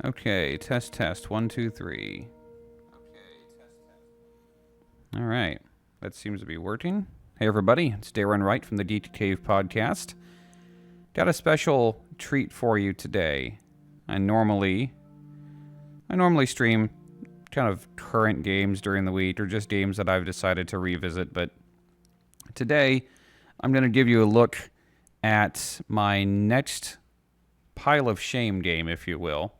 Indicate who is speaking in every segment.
Speaker 1: Okay, test. 1, 2, 3. All right. That seems to be working. Hey, everybody. It's Darrin Wright from the Geek podcast. Got a special treat for you today. I normally stream kind of current games during the week or just games that I've decided to revisit, but today I'm going to give you a look at my next pile of shame game, if you will.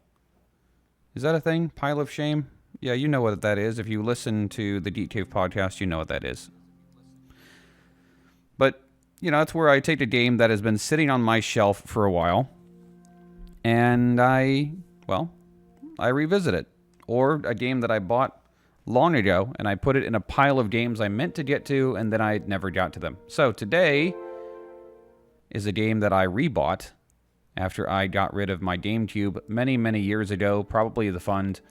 Speaker 1: Is that a thing? Pile of shame? Yeah, you know what that is. If you listen to the Geek podcast, you know what that is. But, you know, that's where I take a game that has been sitting on my shelf for a while, and I revisit it. Or a game that I bought long ago, and I put it in a pile of games I meant to get to, and then I never got to them. So today is a game that I rebought after I got rid of my GameCube many, many years ago, probably the fund,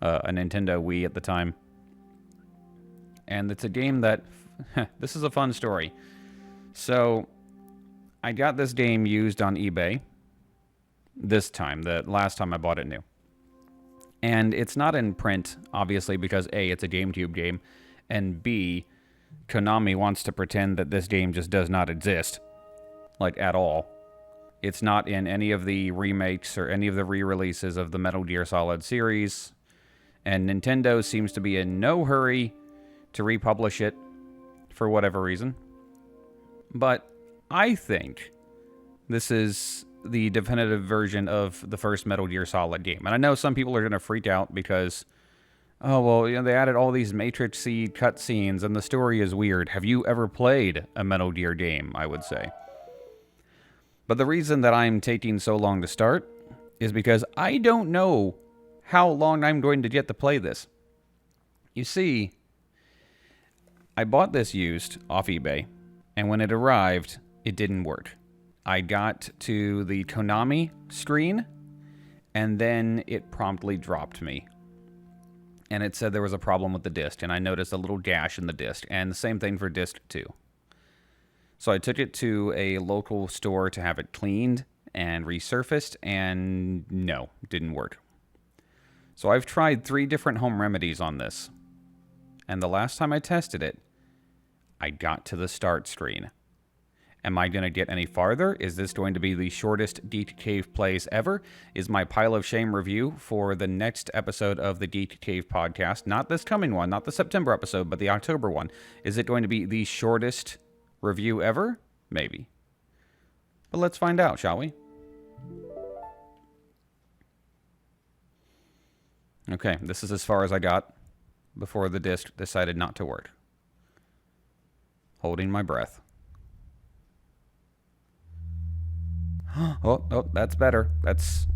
Speaker 1: a Nintendo Wii at the time. And it's a game that, this is a fun story. So, I got this game used on eBay this time, the last time I bought it new. And it's not in print, obviously, because A, it's a GameCube game, and B, Konami wants to pretend that this game just does not exist, like, at all. It's not in any of the remakes or any of the re-releases of the Metal Gear Solid series, and Nintendo seems to be in no hurry to republish it for whatever reason. But I think this is the definitive version of the first Metal Gear Solid game. And I know some people are going to freak out because, oh, well, you know, they added all these Matrix Seed cutscenes and the story is weird. Have you ever played a Metal Gear game, I would say. But the reason that I'm taking so long to start is because I don't know how long I'm going to get to play this. You see, I bought this used off eBay, and when it arrived, it didn't work. I got to the Konami screen, and then it promptly dropped me. And it said there was a problem with the disc, and I noticed a little gash in the disc, and the same thing for disc 2. So I took it to a local store to have it cleaned and resurfaced, and no, didn't work. So I've tried 3 different home remedies on this, and the last time I tested it, I got to the start screen. Am I going to get any farther? Is this going to be the shortest Geek Cave plays ever? Is my pile of shame review for the next episode of the Geek Cave podcast, not this coming one, not the September episode, but the October one, is it going to be the shortest review ever? Maybe. But let's find out, shall we? Okay, this is as far as I got before the disc decided not to work. Holding my breath. Oh, that's better. It's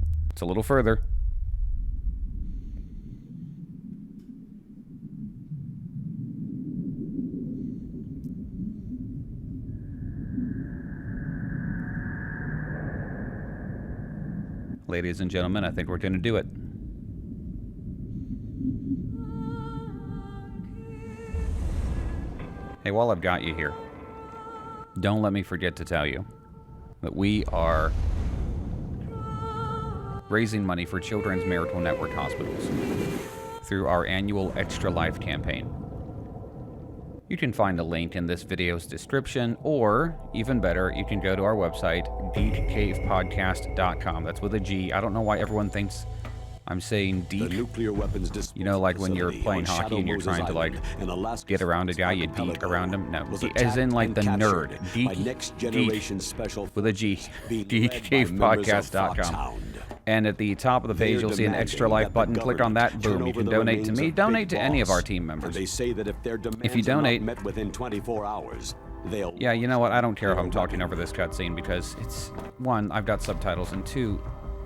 Speaker 1: a little further. Ladies and gentlemen, I think we're going to do it. Hey, while I've got you here, don't let me forget to tell you that we are raising money for Children's Miracle Network hospitals through our annual Extra Life campaign. You can find a link in this video's description, or, even better, you can go to our website, geekcavepodcast.com. That's with a G. I don't know why everyone thinks I'm saying deek. You know, like when you're playing hockey and you're trying to, like, get around a guy, you deek around him. No, as in, like, the nerd. Deek, with a G. geekcavepodcast.com. And at the top of the page, you'll see an Extra Life button. Click on that. Boom. You can donate to me. Donate to any of our team members. If you donate, yeah, you know what? I don't care if I'm talking over this cutscene because it's, 1, I've got subtitles, and 2,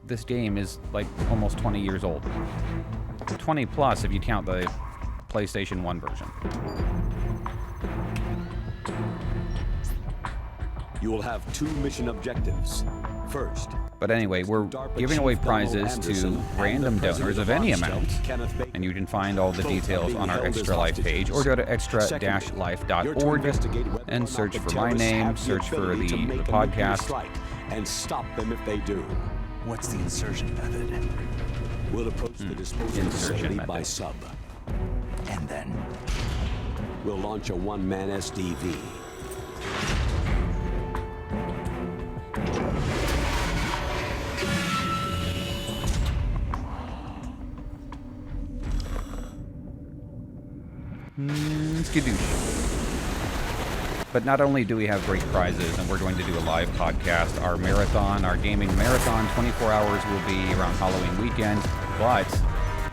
Speaker 1: this game is like almost 20 years old. 20 plus if you count the PlayStation 1 version.
Speaker 2: You will have 2 mission objectives. First,
Speaker 1: but anyway, we're giving away prizes to random donors of any amount, and you can find all the details on our Extra Life page, or go to extra-life.org and search for my name, search for the podcast.
Speaker 2: And stop them if they do.
Speaker 3: What's the insertion method?
Speaker 2: We'll approach the disposal
Speaker 1: Insertion
Speaker 2: facility
Speaker 1: method.
Speaker 2: by sub.
Speaker 3: And then
Speaker 2: We'll launch a one-man SDV.
Speaker 1: Skadoosh. But not only do we have great prizes, and we're going to do a live podcast, our marathon, our gaming marathon, 24 hours will be around Halloween weekend, but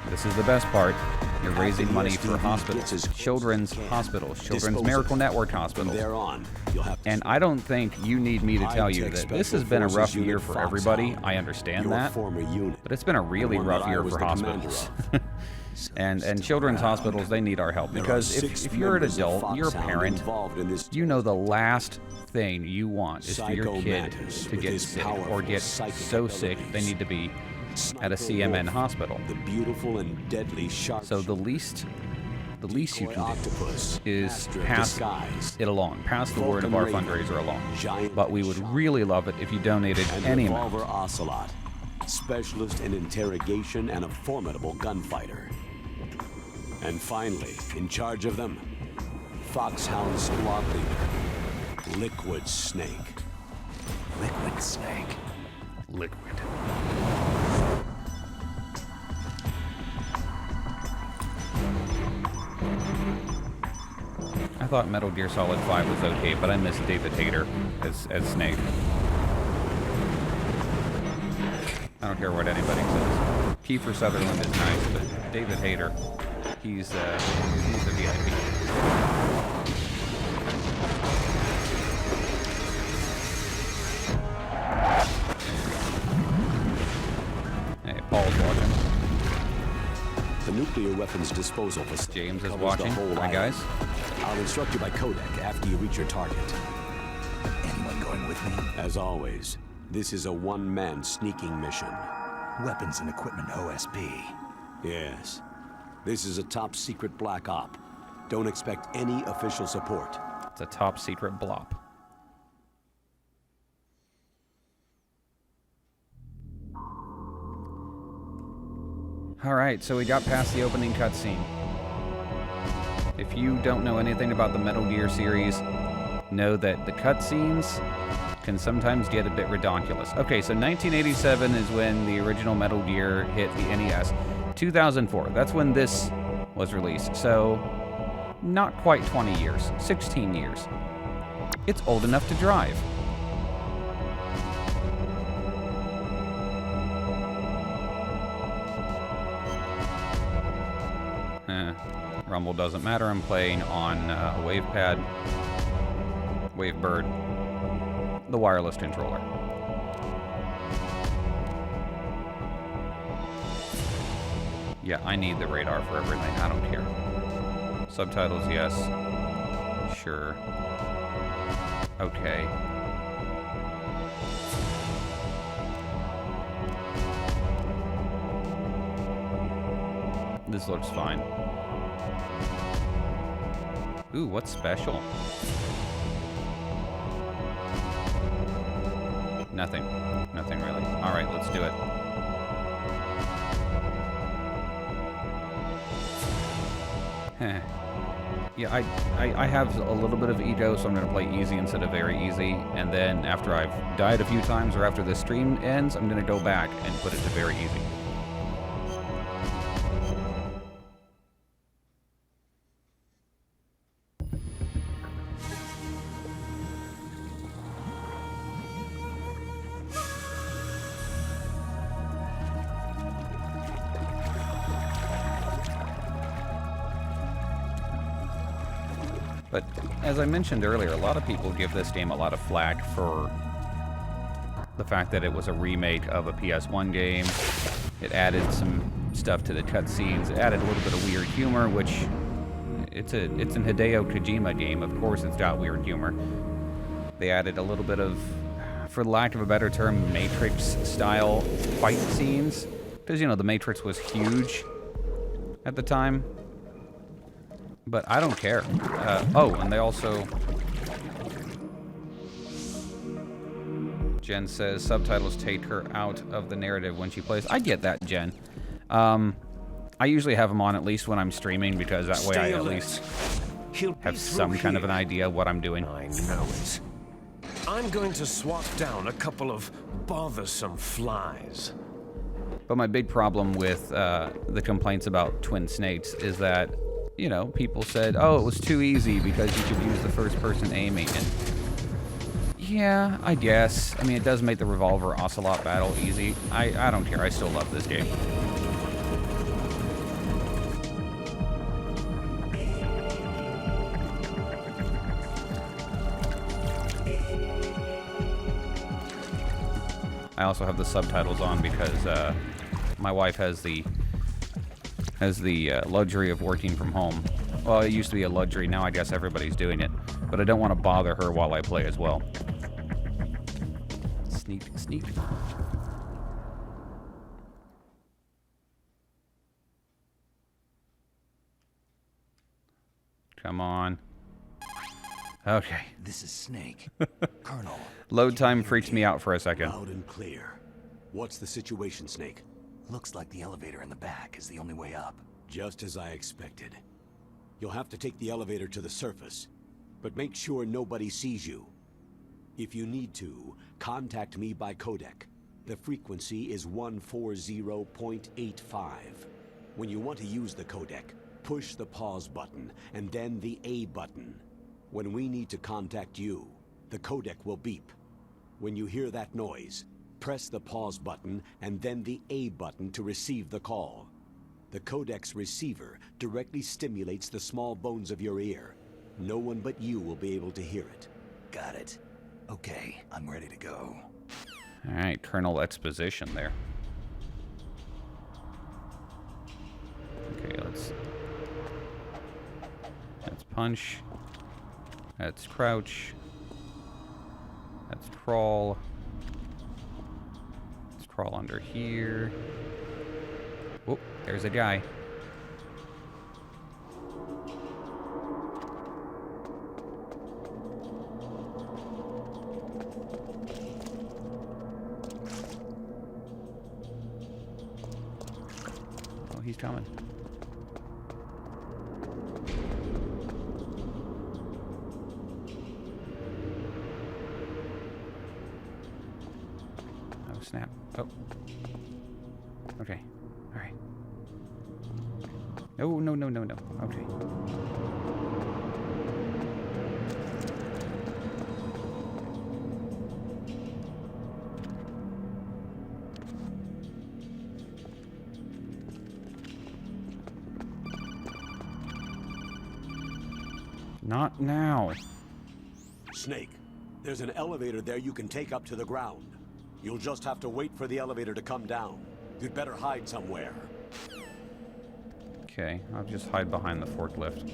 Speaker 1: this is the best part. You're raising money for hospitals, children's hospitals, Children's Miracle Network hospitals.
Speaker 2: From there on, you'll have to
Speaker 1: And I don't think you need me to tell you that this has been a rough year for everybody. I understand
Speaker 2: your
Speaker 1: that.
Speaker 2: former unit.
Speaker 1: But it's been a really
Speaker 2: One that
Speaker 1: rough
Speaker 2: I
Speaker 1: year
Speaker 2: was
Speaker 1: for
Speaker 2: the commander
Speaker 1: hospitals.
Speaker 2: of.
Speaker 1: and children's hospitals, they need our help.
Speaker 2: There are
Speaker 1: Because
Speaker 2: 6
Speaker 1: if you're an
Speaker 2: members of
Speaker 1: adult, you're a
Speaker 2: Foxhound
Speaker 1: parent,
Speaker 2: involved in this
Speaker 1: you know the last thing you want is for your
Speaker 2: Psycho
Speaker 1: kid
Speaker 2: Mantis
Speaker 1: to
Speaker 2: with
Speaker 1: get
Speaker 2: his
Speaker 1: sick
Speaker 2: powerful
Speaker 1: or get
Speaker 2: psychic
Speaker 1: so sick they need to be at a CMN hospital.
Speaker 2: The beautiful and deadly shark.
Speaker 1: So the least you can
Speaker 2: octopus,
Speaker 1: do is
Speaker 2: master of
Speaker 1: pass
Speaker 2: disguise,
Speaker 1: it along, pass the word of our
Speaker 2: Vulcan Raven,
Speaker 1: fundraiser along.
Speaker 2: giant
Speaker 1: But we would
Speaker 2: shark,
Speaker 1: really love it if you donated
Speaker 2: and
Speaker 1: any
Speaker 2: Revolver
Speaker 1: amount.
Speaker 2: Ocelot, specialist in interrogation and a formidable gunfighter. And finally, in charge of them, Foxhound Squad Leader, Liquid Snake.
Speaker 3: Liquid Snake.
Speaker 1: Liquid. I thought Metal Gear Solid 5 was okay, but I miss David Hayter as Snake. I don't care what anybody says. Kiefer Sutherland is nice, but David Hayter, he's a VIP. Hey, Paul's watching.
Speaker 2: The nuclear weapons disposal facility
Speaker 1: James is
Speaker 2: covers
Speaker 1: watching.
Speaker 2: the whole
Speaker 1: Hi,
Speaker 2: island.
Speaker 1: guys.
Speaker 2: I'll instruct you by codec after you reach your target.
Speaker 3: Anyone going with me?
Speaker 2: As always, this is a one-man sneaking mission.
Speaker 3: Weapons and equipment OSP.
Speaker 2: Yes. This is a top-secret black op. Don't expect any official support.
Speaker 1: It's a top secret blop. Alright, so we got past the opening cutscene. If you don't know anything about the Metal Gear series, know that the cutscenes can sometimes get a bit redonkulous. Okay, so 1987 is when the original Metal Gear hit the NES. 2004, that's when this was released. So, not quite 20 years, 16 years. It's old enough to drive. Rumble doesn't matter. I'm playing on a WavePad, Wavebird, the wireless controller. Yeah, I need the radar for everything. I don't care. Subtitles, yes. Sure. Okay. This looks fine. Ooh, what's special? Nothing. Nothing really. Alright, let's do it. Heh. Yeah, I have a little bit of ego, so I'm going to play easy instead of very easy. And then after I've died a few times or after the stream ends, I'm going to go back and put it to very easy. But as I mentioned earlier, a lot of people give this game a lot of flack for the fact that it was a remake of a PS1 game. It added some stuff to the cutscenes. It added a little bit of weird humor, which it's an Hideo Kojima game. Of course, it's got weird humor. They added a little bit of, for lack of a better term, Matrix-style fight scenes, because you know the Matrix was huge at the time. But I don't care. Oh, and they also... Jen says subtitles take her out of the narrative when she plays. I get that, Jen. I usually have them on at least when I'm streaming because that way
Speaker 4: Stay
Speaker 1: I at
Speaker 4: alert.
Speaker 1: least
Speaker 4: He'll be
Speaker 1: have
Speaker 4: through
Speaker 1: some kind of an
Speaker 4: here.
Speaker 1: idea what I'm doing.
Speaker 4: I know it. I'm going to swat down a couple of bothersome flies.
Speaker 1: But my big problem with the complaints about Twin Snakes is that, you know, people said, oh, it was too easy because you could use the first-person aiming. And yeah, I guess. I mean, it does make the revolver ocelot battle easy. I don't care. I still love this game. I also have the subtitles on because my wife has the luxury of working from home. Well, it used to be a luxury. Now I guess everybody's doing it. But I don't want to bother her while I play as well. Sneak, sneak. Come on. Okay.
Speaker 3: This is Snake. Colonel.
Speaker 1: Load time freaked me out for a second.
Speaker 2: Loud and clear. What's the situation, Snake?
Speaker 3: Looks like the elevator in the back is the only way up.
Speaker 2: Just as I expected. You'll have to take the elevator to the surface, but make sure nobody sees you. If you need to, contact me by codec. The frequency is 140.85. When you want to use the codec, push the pause button and then the A button. When we need to contact you, the codec will beep. When you hear that noise, press the pause button and then the A button to receive the call. The codec's receiver directly stimulates the small bones of your ear. No one but you will be able to hear it.
Speaker 3: Got it. Okay, I'm ready to go.
Speaker 1: Alright, Colonel Exposition there. Okay, let's punch. That's crouch. That's crawl. Let's crawl under here. Oh, there's a guy. Oh, he's coming. Oh, snap. Oh. Okay. All right. No, no, no, no, no. Okay. Not now.
Speaker 2: Snake, there's an elevator there you can take up to the ground. You'll just have to wait for the elevator to come down. You'd better hide somewhere.
Speaker 1: Okay, I'll just hide behind the forklift.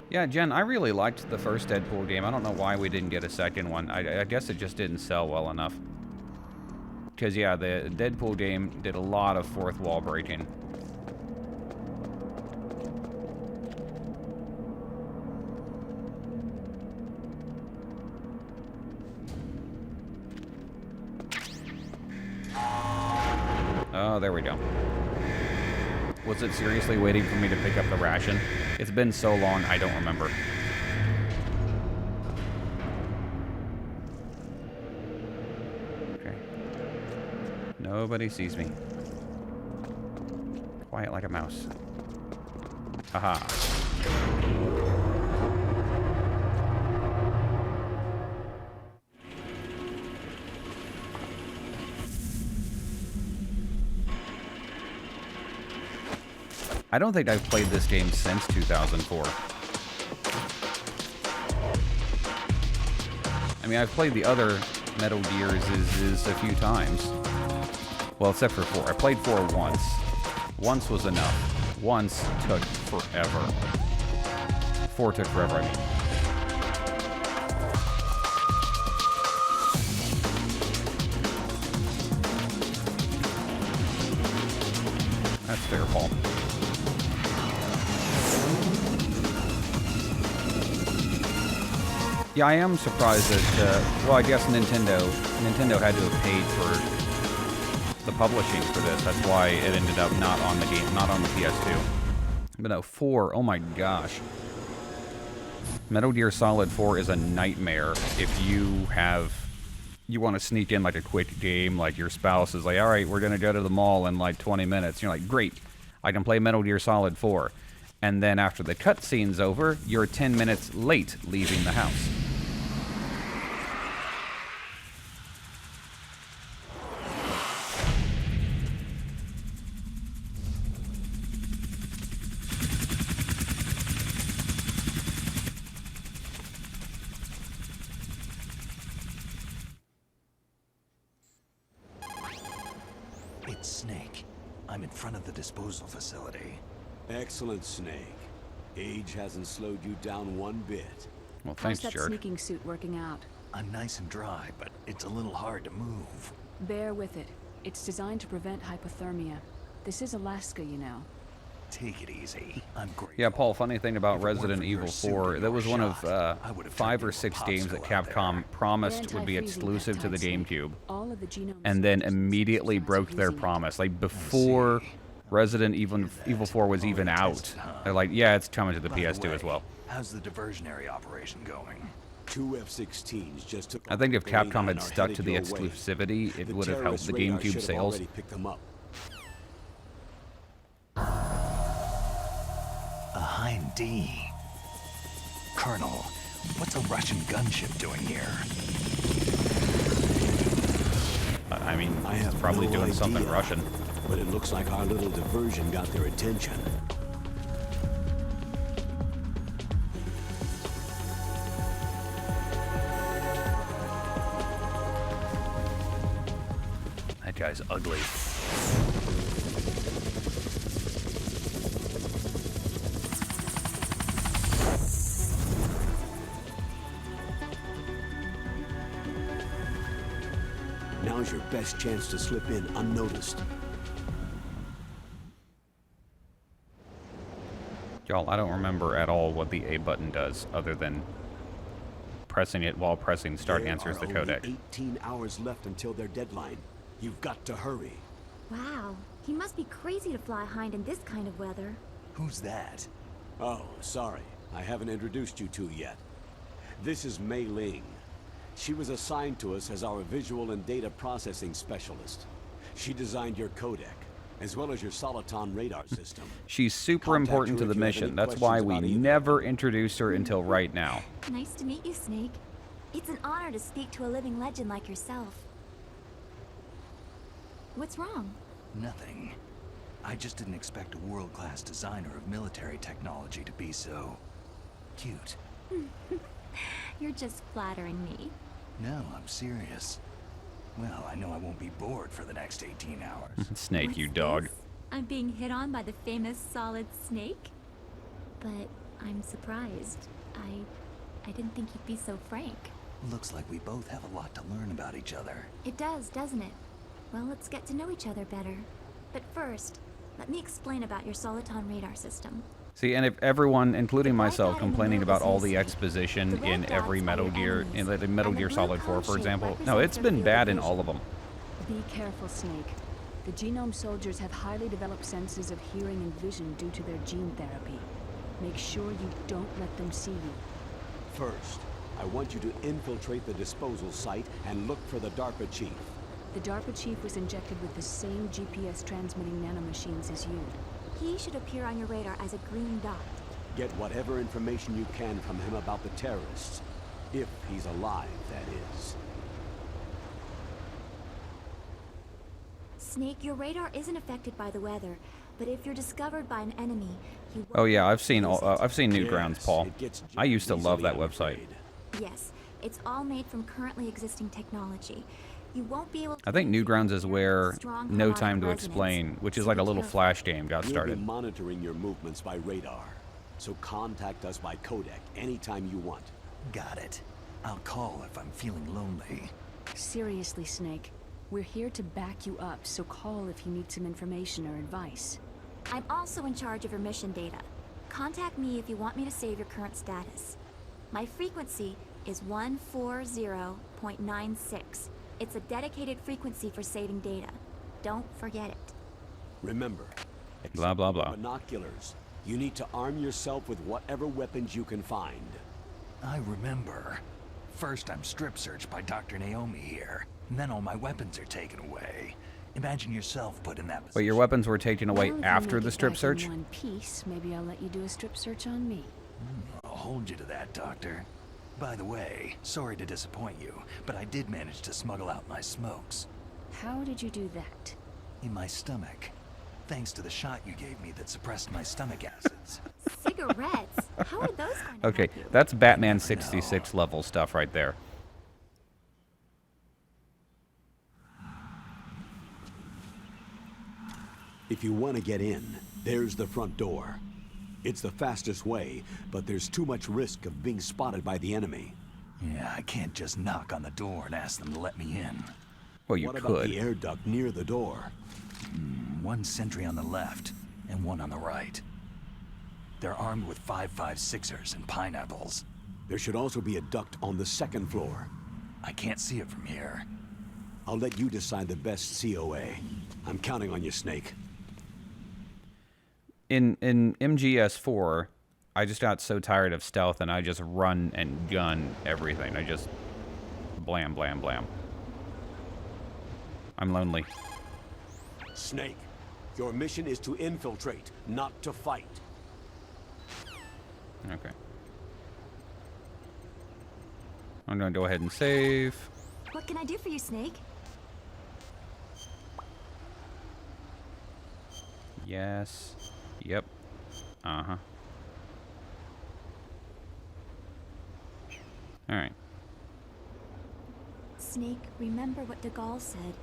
Speaker 1: Yeah, Jen, I really liked the first Deadpool game. I don't know why we didn't get a second one. I guess it just didn't sell well enough. Because, yeah, the Deadpool game did a lot of fourth wall breaking. Oh, there we go. Was it seriously waiting for me to pick up the ration? It's been so long, I don't remember. Okay. Nobody sees me. Quiet like a mouse. Haha. I don't think I've played this game since 2004. I mean, I've played the other Metal Gears a few times. Well, except for 4. I played 4 once. Once was enough. Once took forever. 4 took forever, I mean. That's their fault. Yeah, I am surprised that, well, I guess Nintendo had to have paid for the publishing for this. That's why it ended up not on the game, not on the PS2. But no, 4, oh my gosh. Metal Gear Solid 4 is a nightmare if you want to sneak in like a quick game, like your spouse is like, all right, we're going to go to the mall in like 20 minutes. You're like, great, I can play Metal Gear Solid 4. And then after the cutscene's over, you're 10 minutes late leaving the house.
Speaker 3: It's Snake. I'm in front of the disposal facility.
Speaker 2: Excellent, Snake. Age hasn't slowed you down one bit.
Speaker 1: Well, thanks,
Speaker 5: How's that
Speaker 1: jerk.
Speaker 5: sneaking suit working out?
Speaker 3: I'm nice and dry, but it's a little hard to move.
Speaker 5: Bear with it. It's designed to prevent hypothermia. This is Alaska, you know.
Speaker 3: Take it easy. I'm great.
Speaker 1: Yeah, Paul, funny thing about
Speaker 3: If it weren't
Speaker 1: Resident
Speaker 3: for your
Speaker 1: Evil
Speaker 3: suit
Speaker 1: 4,
Speaker 3: and
Speaker 1: that
Speaker 3: your
Speaker 1: was one of
Speaker 3: shot, I would have
Speaker 1: 5
Speaker 3: turned
Speaker 1: or
Speaker 3: into a
Speaker 1: 6 games that
Speaker 3: popsicle out
Speaker 1: Capcom
Speaker 3: there.
Speaker 1: promised would be
Speaker 5: Anti-freezing
Speaker 1: exclusive to the
Speaker 5: peptide, Snake.
Speaker 1: GameCube.
Speaker 5: All of the genome
Speaker 1: And then
Speaker 5: soldiers
Speaker 1: immediately
Speaker 5: and
Speaker 1: broke their
Speaker 5: using it.
Speaker 1: promise. Like, before Resident Evil 4 was even out, they're like, yeah, it's coming to the
Speaker 3: By the
Speaker 1: PS2 as
Speaker 3: way,
Speaker 1: well.
Speaker 3: How's the diversionary operation going?
Speaker 2: 2 F-16s just took
Speaker 1: I think if
Speaker 2: off the main
Speaker 1: Capcom
Speaker 2: line
Speaker 1: had
Speaker 2: and are
Speaker 1: stuck to
Speaker 2: headed
Speaker 1: the
Speaker 2: your way.
Speaker 1: exclusivity, it
Speaker 2: The
Speaker 1: would have helped
Speaker 2: terrorist
Speaker 1: the
Speaker 2: radar
Speaker 1: GameCube
Speaker 2: should have
Speaker 1: sales.
Speaker 2: already picked them up.
Speaker 3: A Hind D. Colonel, what's a Russian gunship doing here?
Speaker 1: I mean,
Speaker 2: I
Speaker 1: it's
Speaker 2: have
Speaker 1: probably
Speaker 2: no
Speaker 1: doing something
Speaker 2: idea,
Speaker 1: Russian.
Speaker 2: But it looks like our little diversion got their attention.
Speaker 1: That guy's ugly.
Speaker 2: Now's your best chance to slip in unnoticed.
Speaker 1: Y'all, I don't remember at all what the A button does, other than pressing it while pressing start
Speaker 2: There
Speaker 1: answers
Speaker 2: are
Speaker 1: the
Speaker 2: only
Speaker 1: codec.
Speaker 2: 18 hours left until their deadline. You've got to hurry.
Speaker 6: Wow, he must be crazy to fly Hind in this kind of weather.
Speaker 3: Who's that?
Speaker 2: Oh, sorry. I haven't introduced you two yet. This is Mei Ling. She was assigned to us as our visual and data processing specialist. She designed your codec, as well as your Soliton radar system.
Speaker 1: She's super
Speaker 2: Contact
Speaker 1: important
Speaker 2: her
Speaker 1: to the
Speaker 2: if you have any
Speaker 1: mission. That's why
Speaker 2: questions
Speaker 1: we
Speaker 2: about either.
Speaker 1: never introduced her until right now.
Speaker 6: Nice to meet you, Snake. It's an honor to speak to a living legend like yourself. What's wrong?
Speaker 3: Nothing. I just didn't expect a world-class designer of military technology to be so... cute.
Speaker 6: You're just flattering me.
Speaker 3: No, I'm serious. Well, I know I won't be bored for the next 18 hours.
Speaker 1: Snake, you
Speaker 6: What's
Speaker 1: dog.
Speaker 6: this? I'm being hit on by the famous Solid Snake? But I'm surprised. I didn't think you'd be so frank.
Speaker 3: Looks like we both have a lot to learn about each other.
Speaker 6: It does, doesn't it? Well, let's get to know each other better. But first, let me explain about your Soliton radar system.
Speaker 1: See, and if everyone, including
Speaker 6: The black
Speaker 1: myself,
Speaker 6: dot in the
Speaker 1: complaining
Speaker 6: middle
Speaker 1: about
Speaker 6: is
Speaker 1: all
Speaker 6: your
Speaker 1: the
Speaker 6: snake.
Speaker 1: exposition
Speaker 6: The red
Speaker 1: in every
Speaker 6: dots are
Speaker 1: Metal
Speaker 6: your
Speaker 1: Gear,
Speaker 6: enemies.
Speaker 1: in the Metal
Speaker 6: And the
Speaker 1: Gear
Speaker 6: blue
Speaker 1: Solid 4,
Speaker 6: cone
Speaker 1: for
Speaker 6: shape
Speaker 1: example. No,
Speaker 6: represents
Speaker 1: it's
Speaker 6: your
Speaker 1: been
Speaker 6: field
Speaker 1: bad
Speaker 6: of
Speaker 1: in all of
Speaker 6: vision.
Speaker 1: them.
Speaker 5: Be careful, Snake. The genome soldiers have highly developed senses of hearing and vision due to their gene therapy. Make sure you don't let them see you.
Speaker 2: First, I want you to infiltrate the disposal site and look for the DARPA chief.
Speaker 5: The DARPA chief was injected with the same GPS transmitting nanomachines as you.
Speaker 6: He should appear on your radar as a green dot.
Speaker 2: Get whatever information you can from him about the terrorists. If he's alive, that is.
Speaker 6: Snake, your radar isn't affected by the weather, but if you're discovered by an enemy, you
Speaker 1: Oh
Speaker 6: won't
Speaker 1: yeah,
Speaker 6: be
Speaker 1: I've seen
Speaker 6: able to use it.
Speaker 1: I've seen Newgrounds,
Speaker 2: Yes,
Speaker 1: Paul.
Speaker 2: it gets
Speaker 1: I used to
Speaker 2: jammed
Speaker 1: love
Speaker 2: easily,
Speaker 1: that
Speaker 2: I'm
Speaker 1: website.
Speaker 2: afraid.
Speaker 6: Yes, it's all made from currently existing technology. You won't be able to
Speaker 1: I think Newgrounds is where
Speaker 6: strong
Speaker 1: No
Speaker 6: harmonic
Speaker 1: Time to
Speaker 6: resonance,
Speaker 1: Explain, which is
Speaker 6: so
Speaker 1: like a
Speaker 6: be
Speaker 1: little
Speaker 6: careful.
Speaker 1: Flash game, got
Speaker 2: We'll
Speaker 1: started.
Speaker 2: be monitoring your movements by radar, so contact us by codec anytime you want.
Speaker 3: Got it. I'll call if I'm feeling lonely.
Speaker 5: Seriously, Snake. We're here to back you up, so call if you need some information or advice.
Speaker 6: I'm also in charge of your mission data. Contact me if you want me to save your current status. My frequency is 140.96. It's a dedicated frequency for saving data. Don't forget it.
Speaker 2: Remember,
Speaker 1: Blah, blah, blah.
Speaker 2: binoculars. You need to arm yourself with whatever weapons you can find.
Speaker 3: I remember. First, I'm strip searched by Dr. Naomi here, and then all my weapons are taken away. Imagine yourself put in that position.
Speaker 1: But your weapons were taken away
Speaker 5: Well, if you
Speaker 1: after
Speaker 5: make
Speaker 1: the
Speaker 5: it
Speaker 1: strip
Speaker 5: back in
Speaker 1: search?
Speaker 5: one piece, maybe I'll let you do a strip search on me.
Speaker 3: I'll hold you to that, Doctor. By the way, sorry to disappoint you, but I did manage to smuggle out my smokes.
Speaker 5: How did you do that?
Speaker 3: In my stomach. Thanks to the shot you gave me that suppressed my stomach acids.
Speaker 6: Cigarettes? How are those going to
Speaker 1: Okay,
Speaker 6: help you?
Speaker 1: that's Batman 66 level stuff right there.
Speaker 2: If you want to get in, there's the front door. It's the fastest way, but there's too much risk of being spotted by the enemy.
Speaker 3: Yeah, I can't just knock on the door and ask them to let me in.
Speaker 1: Well, you
Speaker 2: What about
Speaker 1: could.
Speaker 2: the air duct near the door?
Speaker 3: One sentry on the left, and one on the right. They're armed with 5.56ers and pineapples.
Speaker 2: There should also be a duct on the second floor.
Speaker 3: I can't see it from here.
Speaker 2: I'll let you decide the best COA. I'm counting on you, Snake.
Speaker 1: In MGS4, I just got so tired of stealth and I just run and gun everything. I just blam, blam, blam. I'm lonely.
Speaker 2: Snake, your mission is to infiltrate, not to fight.
Speaker 1: Okay. I'm gonna go ahead and save.
Speaker 6: What can I do for you, Snake?
Speaker 1: Yes. Yep. Uh-huh. Alright.
Speaker 6: Snake, remember what de Gaulle said.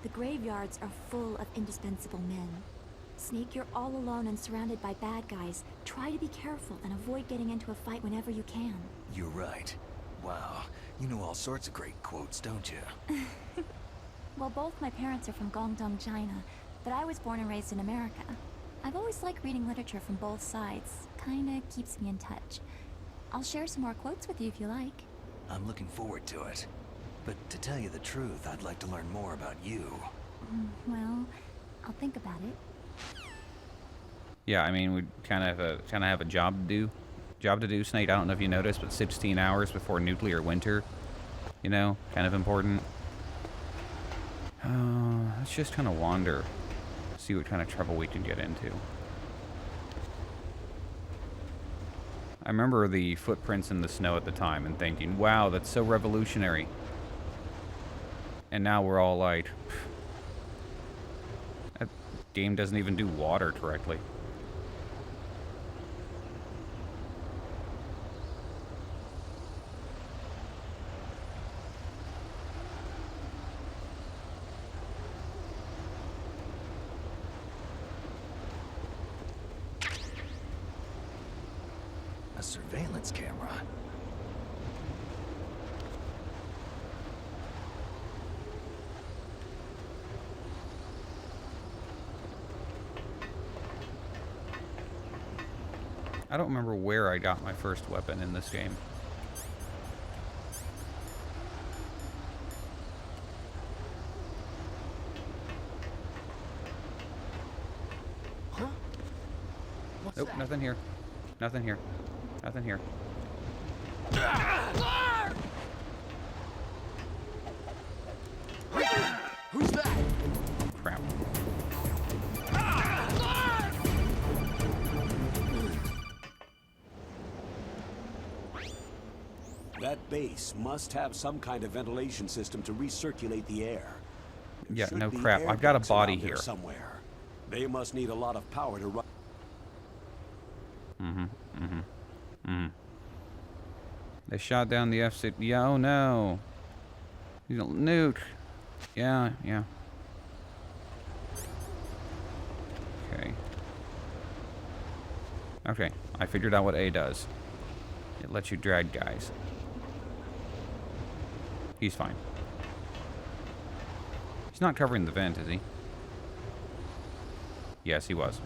Speaker 6: The graveyards are full of indispensable men. Snake, you're all alone and surrounded by bad guys. Try to be careful and avoid getting into a fight whenever you can.
Speaker 3: You're right. Wow, you know all sorts of great quotes, don't you?
Speaker 6: Well, both my parents are from Guangdong, China, but I was born and raised in America. I've always liked reading literature from both sides. Kinda keeps me in touch. I'll share some more quotes with you if you like.
Speaker 3: I'm looking forward to it. But to tell you the truth, I'd like to learn more about you.
Speaker 6: Well, I'll think about it.
Speaker 1: Yeah, I mean, we kind of have a job to do. Snake. I don't know if you noticed, but 16 hours before nuclear winter. You know, kind of important. Let's just kind of wander. See what kind of trouble we can get into. I remember the footprints in the snow at the time and thinking, wow, that's so revolutionary. And now we're all like, that game doesn't even do water correctly.
Speaker 3: A surveillance camera.
Speaker 1: I don't remember where I got my first weapon in this game.
Speaker 7: Huh? What's
Speaker 1: Nope,
Speaker 7: that?
Speaker 1: nothing here. Nothing here. Nothing here.
Speaker 7: Who's that?
Speaker 1: Crap.
Speaker 2: That base must have some kind of ventilation system to recirculate the air. There
Speaker 1: Yeah,
Speaker 2: should
Speaker 1: no
Speaker 2: be
Speaker 1: crap.
Speaker 2: air
Speaker 1: I've got a
Speaker 2: ducts
Speaker 1: body
Speaker 2: around there
Speaker 1: here.
Speaker 2: somewhere. They must need a lot of power to run.
Speaker 1: They shot down the F-6. Yeah, oh no. You don't nuke. Yeah, yeah. Okay. Okay, I figured out what A does. It lets you drag guys. He's fine. He's not covering the vent, is he? Yes, he was.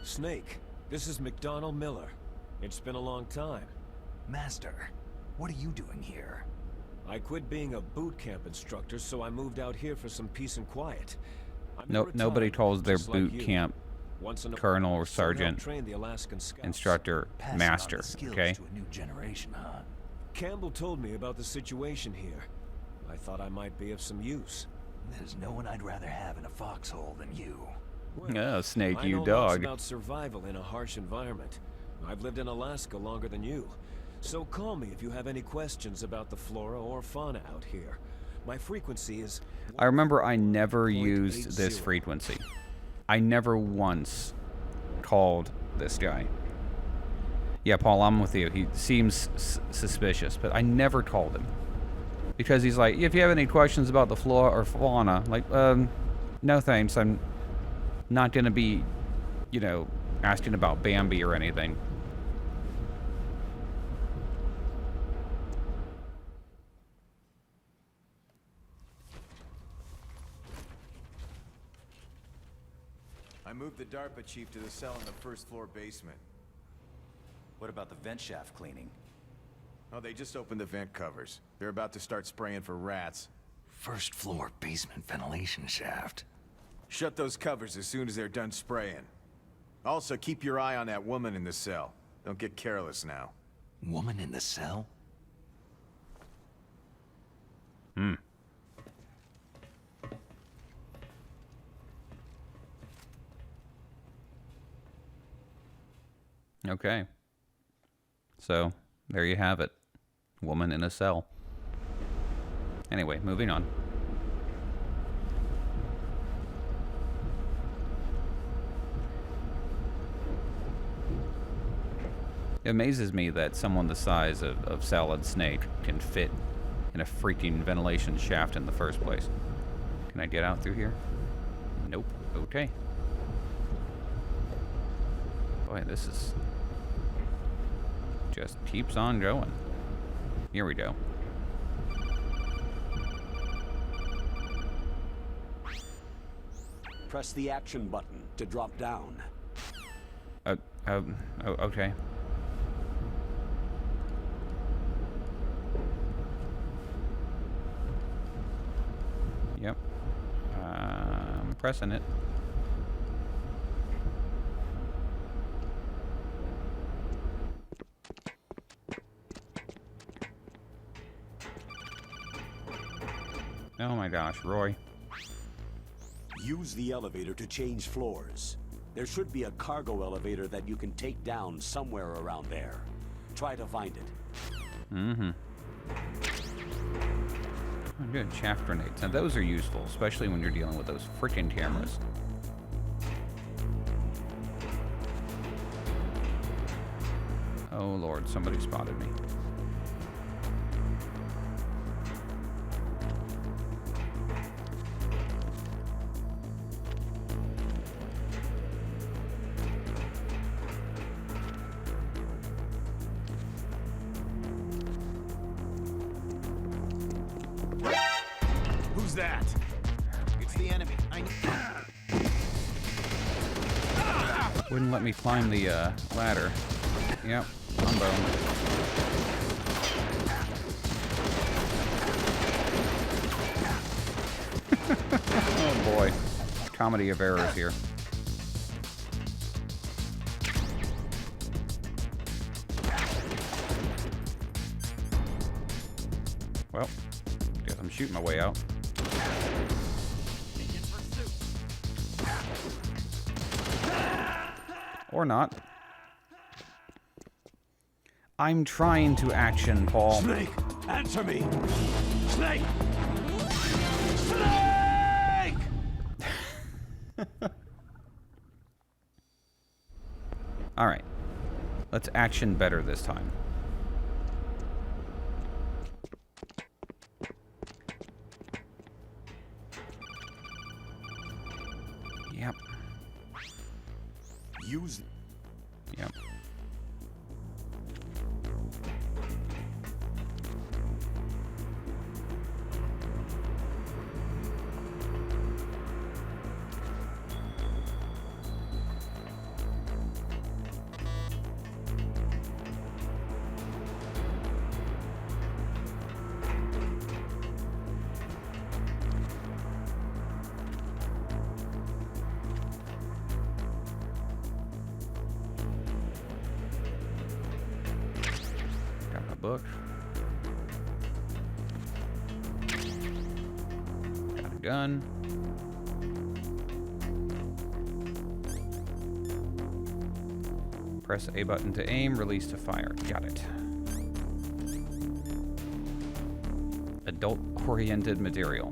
Speaker 4: Snake, this is McDonald Miller. It's been a long time.
Speaker 3: Master, what are you doing here?
Speaker 4: I quit being a boot camp instructor, so I moved out here for some peace and quiet. I'm
Speaker 1: No, nobody
Speaker 4: retired,
Speaker 1: calls their
Speaker 4: just like
Speaker 1: boot
Speaker 4: you.
Speaker 1: camp
Speaker 4: Once in a
Speaker 1: colonel or
Speaker 4: while, so help
Speaker 1: sergeant
Speaker 4: train the Alaskan Scouts.
Speaker 1: instructor
Speaker 3: Passing
Speaker 1: master,
Speaker 3: on the skills
Speaker 1: okay?
Speaker 3: to a new generation, huh?
Speaker 4: Campbell told me about the situation here. I thought I might be of some use.
Speaker 3: There's no one I'd rather have in a foxhole than you.
Speaker 1: Oh, Snake,
Speaker 4: I
Speaker 1: you
Speaker 4: know lots
Speaker 1: dog.
Speaker 4: about survival in a harsh environment. I've lived in Alaska longer than you. So call me if you have any questions about the flora or fauna out here. My frequency is...
Speaker 1: I remember I never
Speaker 4: 1.80.
Speaker 1: used this frequency. I never once called this guy. Yeah, Paul, I'm with you. He seems suspicious, but I never called him. Because he's like, if you have any questions about the flora or fauna, like, no thanks. I'm not going to be, you know, asking about Bambi or anything.
Speaker 8: I moved the DARPA chief to the cell in the first floor basement.
Speaker 9: What about the vent shaft cleaning?
Speaker 8: Oh, they just opened the vent covers. They're about to start spraying for rats.
Speaker 3: First floor basement ventilation shaft.
Speaker 8: Shut those covers as soon as they're done spraying. Also, keep your eye on that woman in the cell. Don't get careless now.
Speaker 3: Woman in the cell?
Speaker 1: Okay. So, there you have it. Woman in a cell. Anyway, moving on. It amazes me that someone the size of Salad Snake can fit in a freaking ventilation shaft in the first place. Can I get out through here? Nope. Okay. Boy, this is... just keeps on going. Here we go.
Speaker 2: Press the action button to drop down.
Speaker 1: Oh, okay. Yep. I'm pressing it. Oh my gosh, Roy.
Speaker 2: Use the elevator to change floors. There should be a cargo elevator that you can take down somewhere around there. Try to find it.
Speaker 1: Mm-hmm. Oh, good. Chaff grenades. Now those are useful, especially when you're dealing with those freaking cameras. Oh Lord, somebody spotted me.
Speaker 8: Who's that? It's the enemy. I need...
Speaker 1: Wouldn't let me climb the ladder. Yep, I'm boned. Oh boy. Comedy of errors here. Well, guess I'm shooting my way out. Or not. I'm trying to action, Paul.
Speaker 2: Snake, answer me! Snake! Snake!
Speaker 1: All right. Let's action better this time. Yep.
Speaker 8: Use...
Speaker 1: Yep. book. Got a gun. Press A button to aim, release to fire. Got it. Adult-oriented material.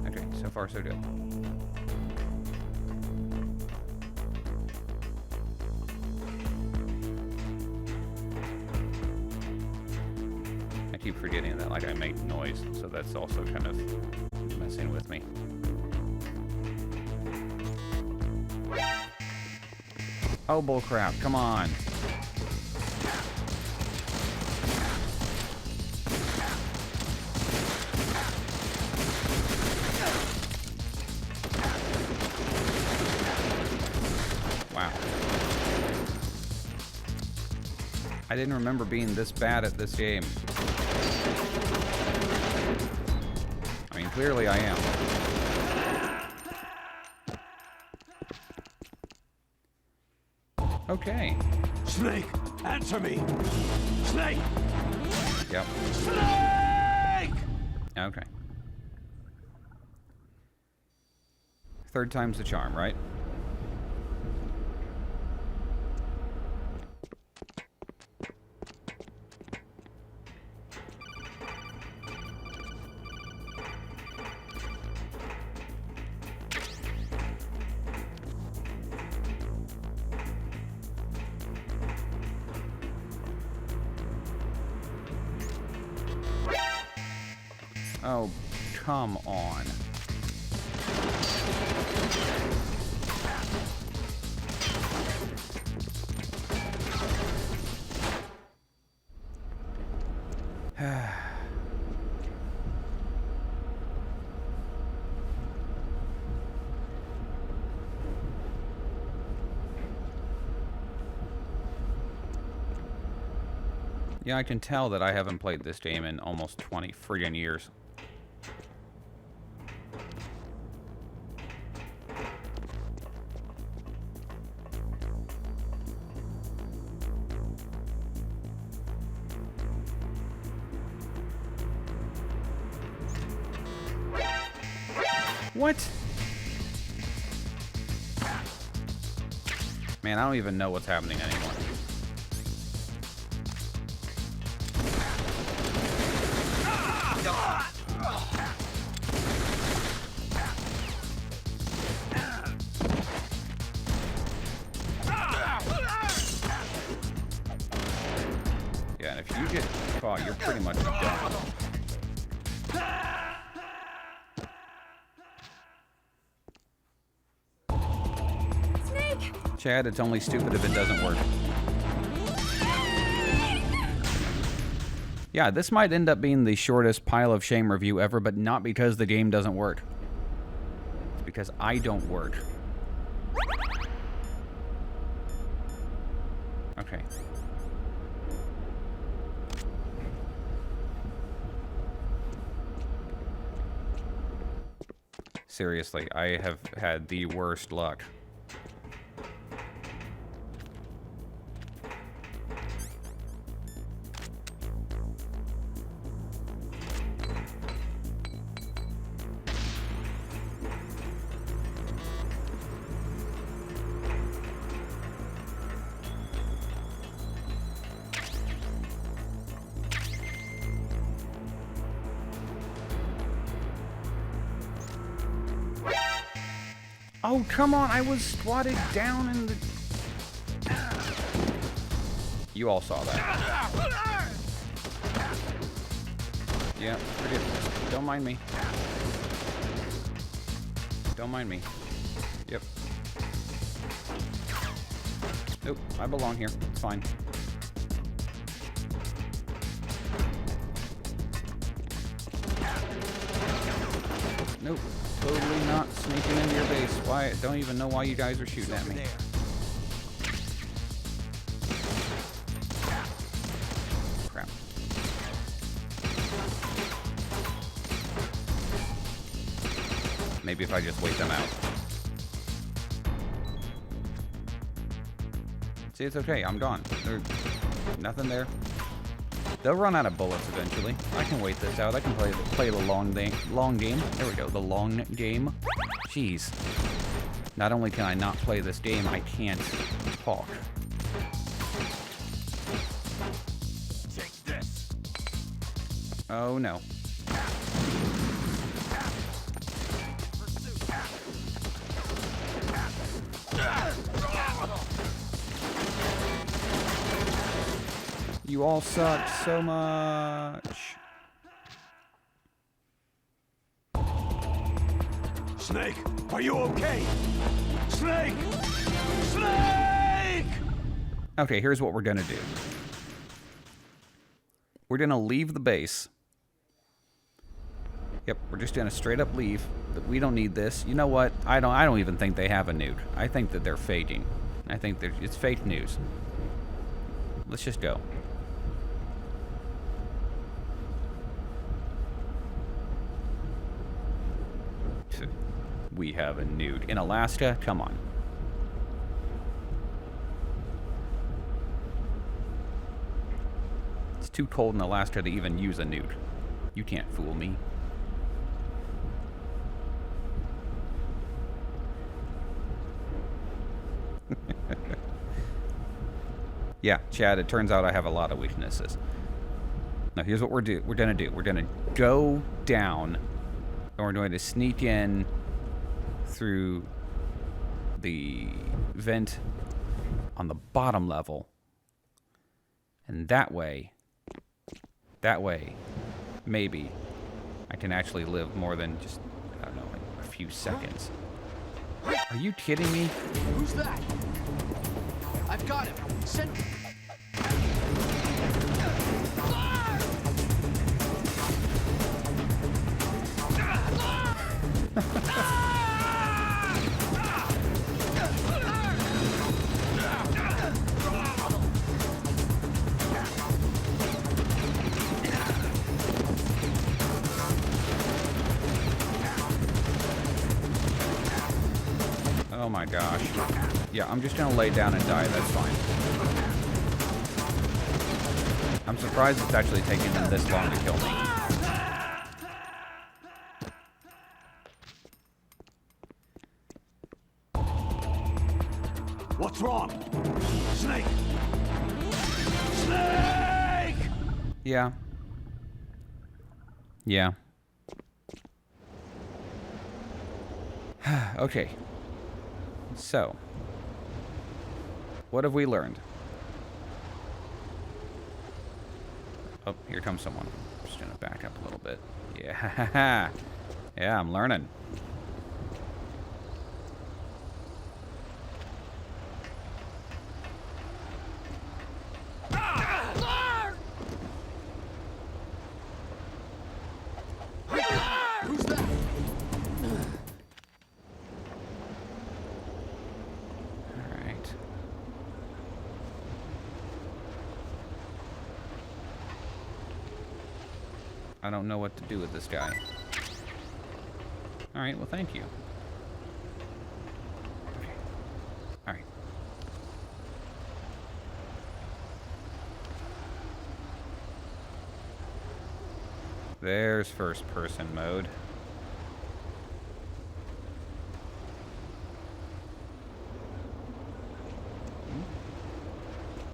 Speaker 1: Okay, so far so good. I keep forgetting that, like, I make noise, so that's also kind of messing with me. Oh, bullcrap, come on. Wow. I didn't remember being this bad at this game. I mean, clearly I am. Okay.
Speaker 2: Snake, answer me! Snake!
Speaker 1: Yep.
Speaker 2: Snake!
Speaker 1: Okay. Third time's the charm, right? Oh, come on. Yeah, I can tell that I haven't played this game in almost 20 friggin' years. What? Man, I don't even know what's happening anymore. Yeah, and if you get caught, you're pretty much done. Chad, it's only stupid if it doesn't work. Yeah, this might end up being the shortest pile of shame review ever, but not because the game doesn't work. It's because I don't work. Okay. Seriously, I have had the worst luck. Oh, come on, I was squatted down in the... You all saw that. Yeah, forget it. Don't mind me. Don't mind me. Yep. Nope, I belong here. It's fine. Nope. Totally not sneaking into your base. Why? Don't even know why you guys are shooting at me. Crap. Maybe if I just wait them out. See, it's okay. I'm gone. There's nothing there. They'll run out of bullets eventually. I can wait this out. I can play the long game. There we go. The long game. Jeez. Not only can I not play this game, I can't talk.
Speaker 7: Take this.
Speaker 1: Oh no. You all suck so much.
Speaker 2: Snake, are you okay? Snake! Snake!
Speaker 1: Okay, here's what we're gonna do. We're gonna leave the base. Yep, we're just gonna straight up leave. We don't need this. You know what? I don't even think they have a nuke. I think that they're faking. I think it's fake news. Let's just go. We have a nuke in Alaska. Come on. It's too cold in Alaska to even use a nuke. You can't fool me. Yeah, Chad, it turns out I have a lot of weaknesses. Now, here's what we're gonna do. We're gonna go down, and we're going to sneak in through the vent on the bottom level. And that way, maybe I can actually live more than just, I don't know, like a few seconds. Are you kidding me?
Speaker 7: Who's that? I've got him. Send.
Speaker 1: Oh my gosh. Yeah, I'm just gonna lay down and die, that's fine. I'm surprised it's actually taking them this long to kill me.
Speaker 2: What's wrong? Snake! Snake!
Speaker 1: Yeah. Yeah. Okay. So, what have we learned? Oh, here comes someone. I'm just gonna back up a little bit. Yeah. Yeah, I'm learning.
Speaker 7: Who's that?
Speaker 1: Alright. I don't know what to do with this guy. Alright, well thank you. Okay. Alright. There's first person mode.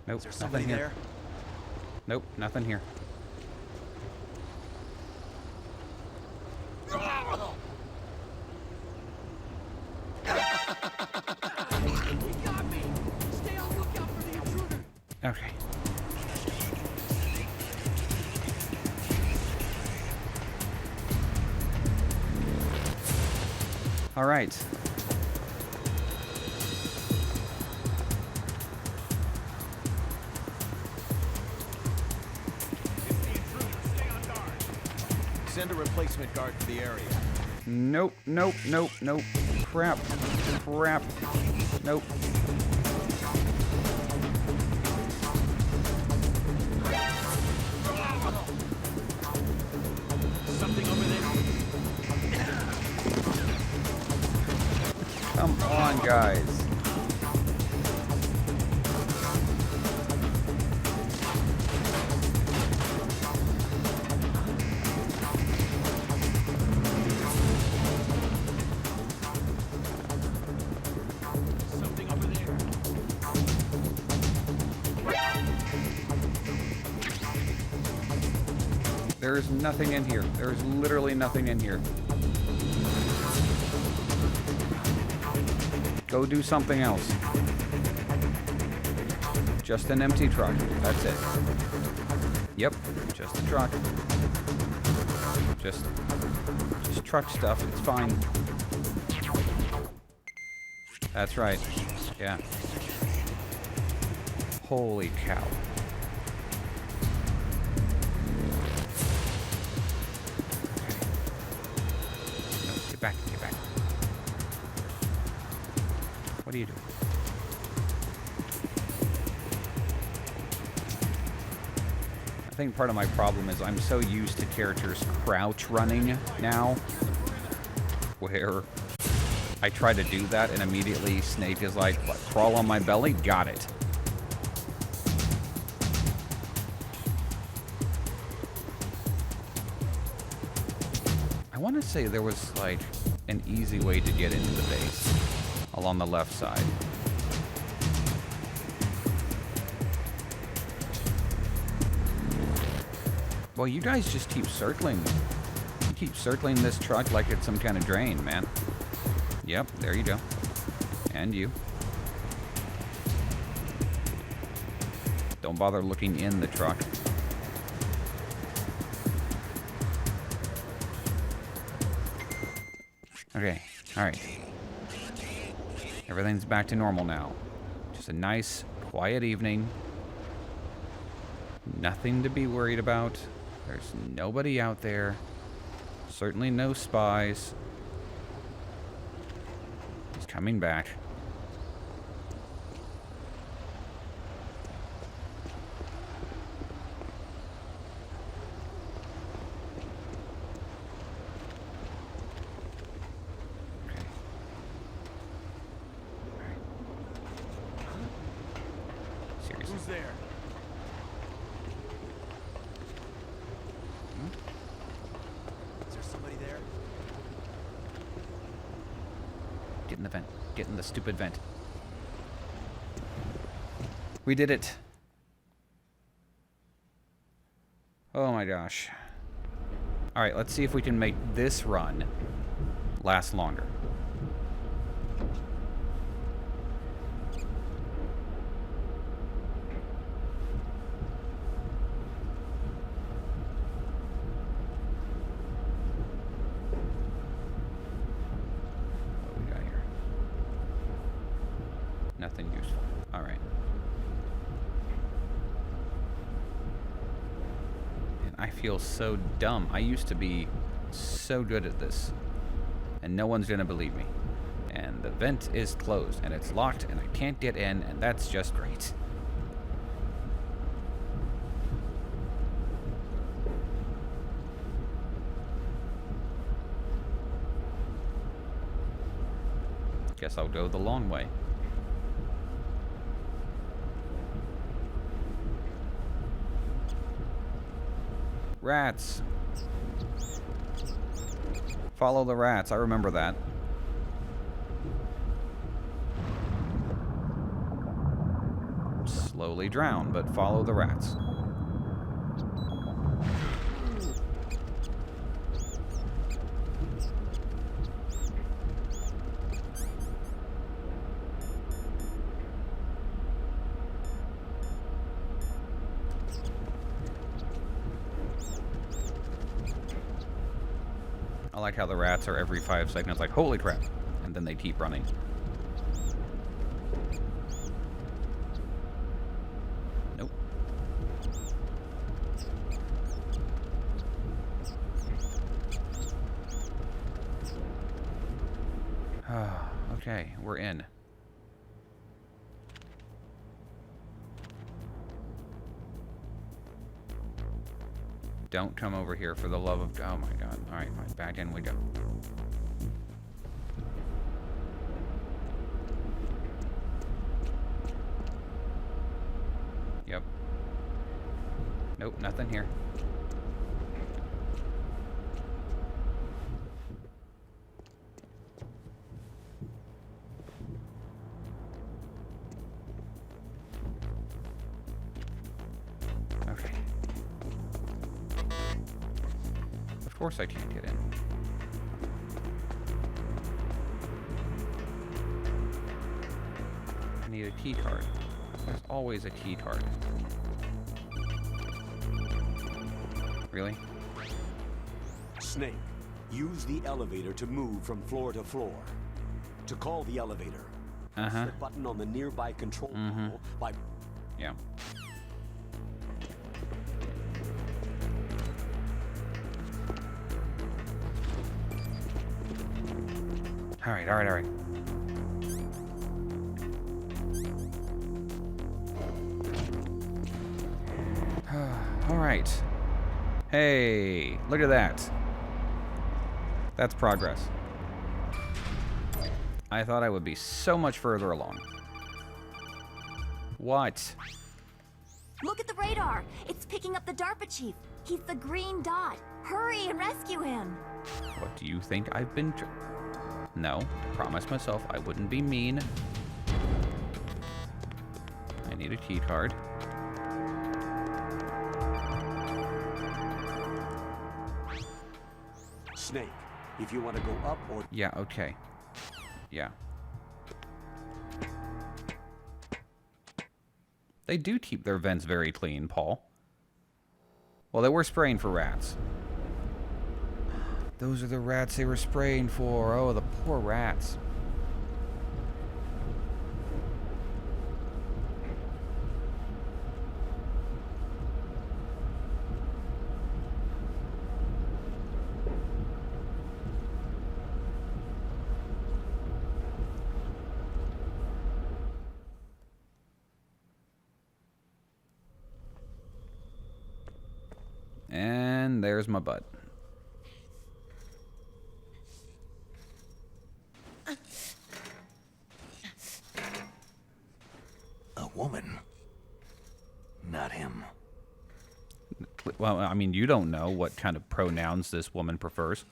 Speaker 1: Nope,
Speaker 9: Is there
Speaker 1: nothing
Speaker 9: somebody
Speaker 1: here.
Speaker 9: there?
Speaker 1: Nope, nothing here.
Speaker 7: He got me. Stay on lookout for the intruder.
Speaker 1: Okay. All right.
Speaker 7: Send a replacement guard to the area.
Speaker 1: Nope, nope, nope, nope. Crap. Crap. Nope.
Speaker 7: Something over there.
Speaker 1: Come on, guys. There is nothing in here. There is literally nothing in here. Go do something else. Just an empty truck. That's it. Yep, just a truck. Just truck stuff. It's fine. That's right. Yeah. Holy cow. No, get back, get back. What are you doing? I think part of my problem is I'm so used to characters crouch running now, where I try to do that and immediately Snake is like, what, crawl on my belly? Got it. I want to say there was like an easy way to get into the base along the left side. Well, you guys just keep circling. You keep circling this truck like it's some kind of drain, man. Yep, there you go. And you. Don't bother looking in the truck. Okay, alright. Everything's back to normal now. Just a nice, quiet evening. Nothing to be worried about. There's nobody out there. Certainly no spies. He's coming back. Okay. All right. Seriously.
Speaker 8: Who's there? Is there somebody there?
Speaker 1: Get in the vent. Get in the stupid vent. We did it. Oh my gosh. Alright, let's see if we can make this run last longer. Nothing useful. All right. And I feel so dumb. I used to be so good at this. And no one's gonna believe me. And the vent is closed, and it's locked, and I can't get in, and that's just great. Guess I'll go the long way. Rats. Follow the rats. I remember that. Slowly drown, but follow the rats. I like how the rats are every 5 seconds like, holy crap, and then they keep running. Nope. Okay, we're in. Don't come over here for the love of... Oh my god. Alright, fine. Back in we go. Yep. Nope, nothing here. course I can't get in. I need a key card. There's always a key card. Really?
Speaker 2: Snake, use the elevator to move from floor to floor. To call the elevator, press the button on the nearby control panel by...
Speaker 1: Yeah. All right. All right. Hey, look at that. That's progress. I thought I would be so much further along. What?
Speaker 6: Look at the radar! It's picking up the DARPA chief. He's the green dot. Hurry and rescue him!
Speaker 1: What do you think I've been... No, promised myself I wouldn't be mean. I need a key card.
Speaker 2: Snake, if you want to go up or...
Speaker 1: Yeah, okay. Yeah. They do keep their vents very clean, Paul. Well, they were spraying for rats. Those are the rats they were spraying for. Oh, the poor rats. And there's my butt.
Speaker 3: A woman. Not him.
Speaker 1: Well, I mean, you don't know what kind of pronouns this woman prefers.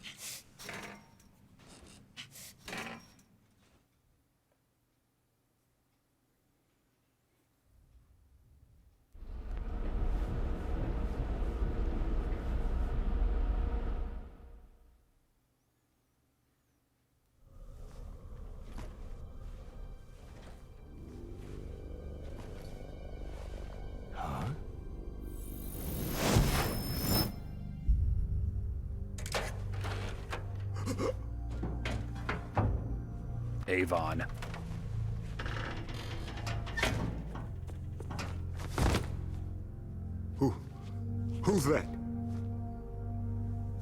Speaker 1: Avon.
Speaker 10: Who's that?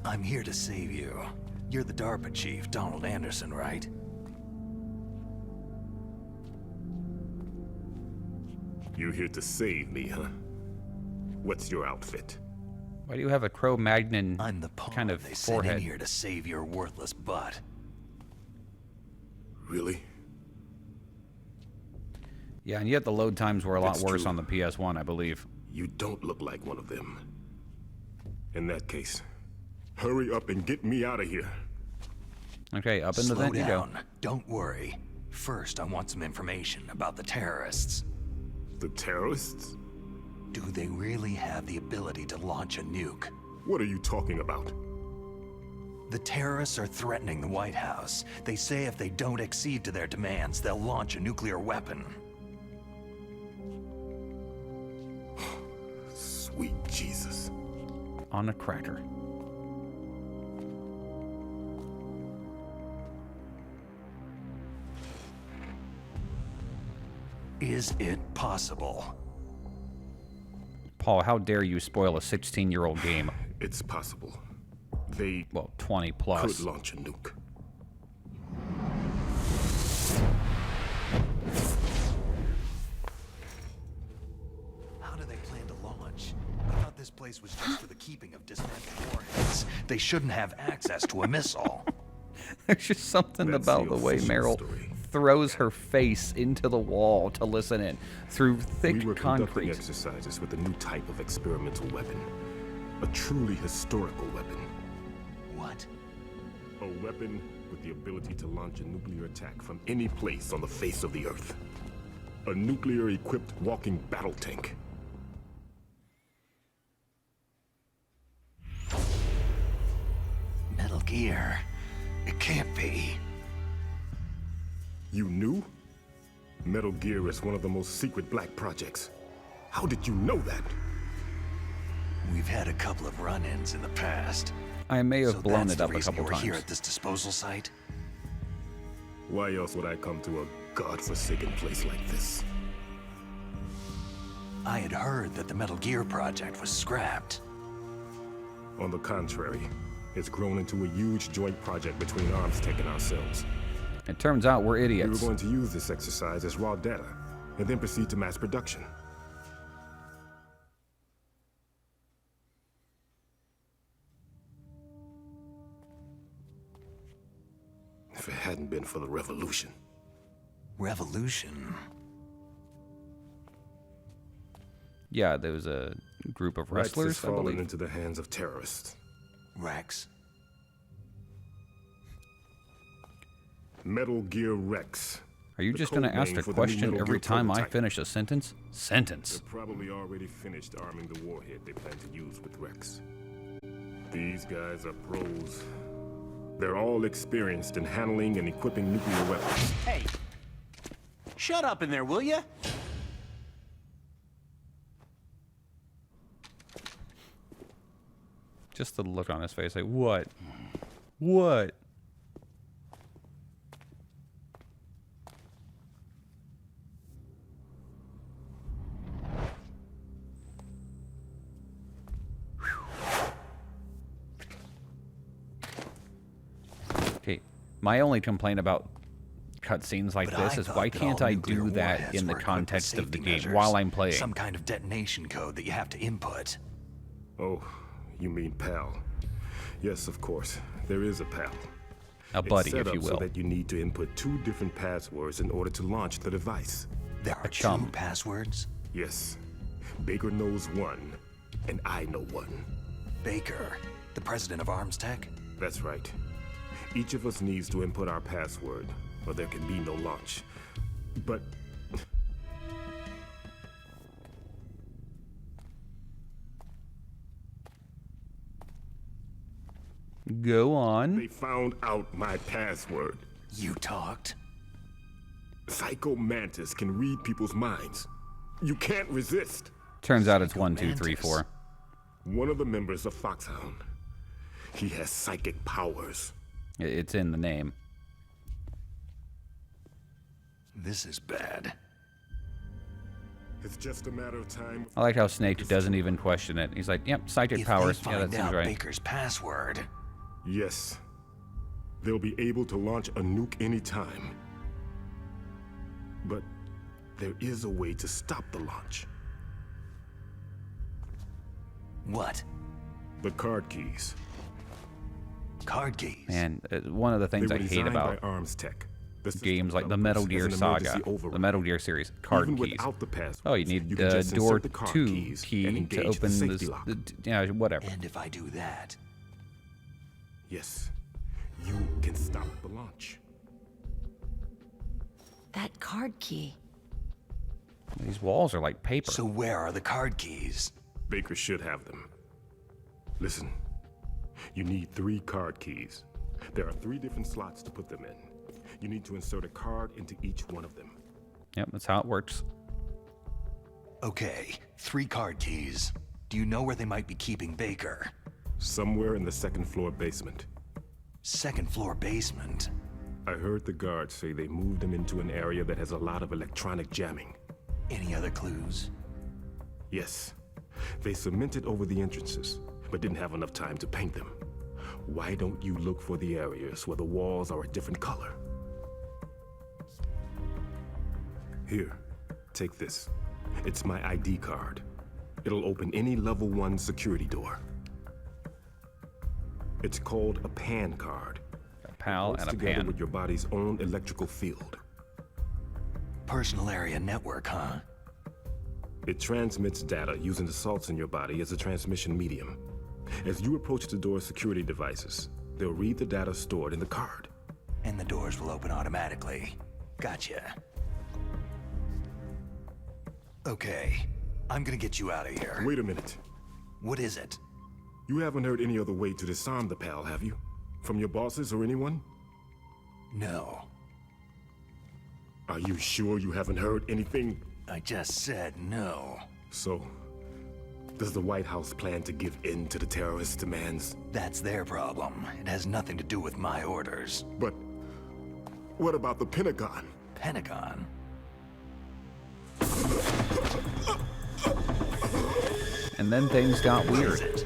Speaker 3: I'm here to save you. You're the DARPA chief, Donald Anderson, right?
Speaker 10: You here to save me, huh? What's your outfit?
Speaker 1: Why do you have a Cro-Magnon
Speaker 3: I'm the pawn
Speaker 1: kind of
Speaker 3: they sent in
Speaker 1: forehead?
Speaker 3: here to save your worthless butt.
Speaker 10: Really?
Speaker 1: Yeah, and yet the load times were a lot
Speaker 10: It's
Speaker 1: worse
Speaker 10: true.
Speaker 1: on the PS1, I believe.
Speaker 10: You don't look like one of them. In that case, hurry up and get me out of here.
Speaker 1: Okay, up in the
Speaker 3: Slow
Speaker 1: vent you go.
Speaker 3: down. Don't worry. First, I want some information about the terrorists.
Speaker 10: The terrorists?
Speaker 3: Do they really have the ability to launch a nuke?
Speaker 10: What are you talking about?
Speaker 3: The terrorists are threatening the White House. They say if they don't accede to their demands, they'll launch a nuclear weapon.
Speaker 10: Sweet Jesus.
Speaker 1: On a cracker.
Speaker 3: Is it possible?
Speaker 1: Paul, how dare you spoil a 16-year-old game?
Speaker 10: It's possible. They
Speaker 1: Well, 20 plus.
Speaker 10: could launch a nuke.
Speaker 3: How do they plan to launch? I thought this place was just for the keeping of dismantled warheads. They shouldn't have access to a missile.
Speaker 1: There's just something
Speaker 10: That's
Speaker 1: about
Speaker 10: the
Speaker 1: the way
Speaker 10: official
Speaker 1: Meryl
Speaker 10: story.
Speaker 1: throws her face into the wall to listen in through thick
Speaker 10: We were conducting
Speaker 1: concrete.
Speaker 10: exercises with a new type of experimental weapon. A truly historical weapon.
Speaker 3: What?
Speaker 10: A weapon with the ability to launch a nuclear attack from any place on the face of the Earth. A nuclear-equipped walking battle tank.
Speaker 3: Metal Gear. It can't be.
Speaker 10: You knew? Metal Gear is one of the most secret black projects. How did you know that?
Speaker 3: We've had a couple of run-ins in the past.
Speaker 1: I may have
Speaker 3: So
Speaker 1: blown
Speaker 3: that's
Speaker 1: it
Speaker 3: the
Speaker 1: up a
Speaker 3: reason
Speaker 1: couple
Speaker 3: you were here
Speaker 1: times.
Speaker 3: at this disposal site?
Speaker 10: Why else would I come to a godforsaken place like this?
Speaker 3: I had heard that the Metal Gear project was scrapped.
Speaker 10: On the contrary, it's grown into a huge joint project between ArmsTech and ourselves.
Speaker 1: It turns out we're
Speaker 10: We were
Speaker 1: idiots.
Speaker 10: going to use this exercise as raw data, and then proceed to mass production. If it hadn't been for the revolution.
Speaker 3: Revolution?
Speaker 1: Yeah, there was a group of
Speaker 10: Rex has
Speaker 1: wrestlers, I
Speaker 10: fallen
Speaker 1: believe.
Speaker 10: into the hands of terrorists.
Speaker 3: Rex?
Speaker 10: Metal Gear Rex.
Speaker 1: Are you
Speaker 10: the
Speaker 1: just going to
Speaker 10: code
Speaker 1: ask
Speaker 10: name
Speaker 1: a
Speaker 10: for the new
Speaker 1: question
Speaker 10: Metal
Speaker 1: every
Speaker 10: Gear
Speaker 1: time I
Speaker 10: prototype.
Speaker 1: finish a sentence? Sentence.
Speaker 10: They're probably already finished arming the warhead they plan to use with Rex. These guys are pros. They're all experienced in handling and equipping nuclear weapons.
Speaker 9: Hey! Shut up in there, will ya?
Speaker 1: Just the look on his face, like, what? What? Okay, my only complaint about cutscenes like
Speaker 3: But
Speaker 1: this
Speaker 3: I
Speaker 1: is
Speaker 3: thought
Speaker 1: why
Speaker 3: that
Speaker 1: can't
Speaker 3: all
Speaker 1: I
Speaker 3: nuclear
Speaker 1: do that
Speaker 3: warheads
Speaker 1: in the
Speaker 3: were equipped with
Speaker 1: context of the
Speaker 3: safety
Speaker 1: game
Speaker 3: measures,
Speaker 1: while I'm playing?
Speaker 3: Some kind of detonation code that you have to input.
Speaker 10: Oh, you mean PAL. Yes, of course. There is a PAL.
Speaker 1: A buddy,
Speaker 10: it's set
Speaker 1: if you
Speaker 10: up so
Speaker 1: will.
Speaker 10: that you need to input 2 different passwords in order to launch the device.
Speaker 3: There are 2
Speaker 1: chum.
Speaker 3: passwords?
Speaker 10: Yes. Baker knows one, and I know one.
Speaker 3: Baker, the president of ArmsTech?
Speaker 10: That's right. Each of us needs to input our password, or there can be no launch. But
Speaker 1: Go on.
Speaker 10: they found out my password.
Speaker 3: You talked?
Speaker 10: Psycho Mantis can read people's minds. You can't resist.
Speaker 1: Turns out it's
Speaker 3: Psycho
Speaker 1: 1, 2, 3,
Speaker 3: Mantis.
Speaker 1: 4.
Speaker 10: One of the members of Foxhound. He has psychic powers.
Speaker 1: It's in the name.
Speaker 3: This is bad.
Speaker 10: It's just a matter of time.
Speaker 1: I like how Snake doesn't even question it. He's like, yep, psychic
Speaker 3: If
Speaker 1: powers.
Speaker 3: they
Speaker 1: Yeah, that
Speaker 3: find
Speaker 1: seems
Speaker 3: out
Speaker 1: right.
Speaker 3: Baker's password,
Speaker 10: Yes. They'll be able to launch a nuke anytime. But there is a way to stop the launch.
Speaker 3: what?
Speaker 10: The card keys.
Speaker 3: Card keys?
Speaker 1: Man, one of the things
Speaker 10: They
Speaker 1: I
Speaker 10: were
Speaker 1: hate
Speaker 10: designed
Speaker 1: about
Speaker 10: by ArmsTech. The system
Speaker 1: games like the
Speaker 10: developers
Speaker 1: Metal
Speaker 10: as
Speaker 1: Gear
Speaker 10: an
Speaker 1: Saga,
Speaker 10: emergency
Speaker 1: the
Speaker 10: override.
Speaker 1: Metal Gear series, card
Speaker 10: Even
Speaker 1: keys.
Speaker 10: without the password,
Speaker 1: Oh, you need
Speaker 10: can just
Speaker 1: door
Speaker 10: insert the card
Speaker 1: 2
Speaker 10: keys
Speaker 1: key
Speaker 10: and
Speaker 1: to
Speaker 10: engage the
Speaker 1: open
Speaker 10: safety
Speaker 1: this.
Speaker 10: lock.
Speaker 1: Yeah, whatever.
Speaker 3: And if I do that,
Speaker 10: Yes, you can stop the launch.
Speaker 6: That card key.
Speaker 1: These walls are like paper.
Speaker 3: so where are the card keys?
Speaker 10: Baker should have them. Listen, you need 3 card keys. There are 3 different slots to put them in. You need to insert a card into each one of them.
Speaker 1: Yep, that's how it works.
Speaker 3: Okay, 3 card keys. Do you know where they might be keeping Baker?
Speaker 10: Somewhere in the 2nd floor basement.
Speaker 3: 2nd floor basement.
Speaker 10: I heard the guards say they moved him into an area that has a lot of electronic jamming.
Speaker 3: Any other clues?
Speaker 10: Yes, they cemented over the entrances, but didn't have enough time to paint them. Why don't you look for the areas where the walls are a different color? Here, take this. It's my ID card. It'll open any level 1 security door. It's called a PAN card.
Speaker 1: A PAL
Speaker 10: Works
Speaker 1: and a
Speaker 10: together
Speaker 1: pan.
Speaker 10: with your body's own electrical field.
Speaker 3: Personal area network, huh?
Speaker 10: It transmits data using the salts in your body as a transmission medium. As you approach the door's security devices, they'll read the data stored in the card.
Speaker 3: And the doors will open automatically. Gotcha. Okay, I'm gonna get you out of here.
Speaker 10: Wait a minute.
Speaker 3: What is it?
Speaker 10: You haven't heard any other way to disarm the PAL, have you? From your bosses or anyone?
Speaker 3: No.
Speaker 10: Are you sure you haven't heard anything?
Speaker 3: I just said no.
Speaker 10: So, does the White House plan to give in to the terrorists' demands?
Speaker 3: That's their problem. It has nothing to do with my orders.
Speaker 10: But what about the Pentagon?
Speaker 3: Pentagon?
Speaker 1: And then things got
Speaker 3: What
Speaker 1: weird.
Speaker 3: is it?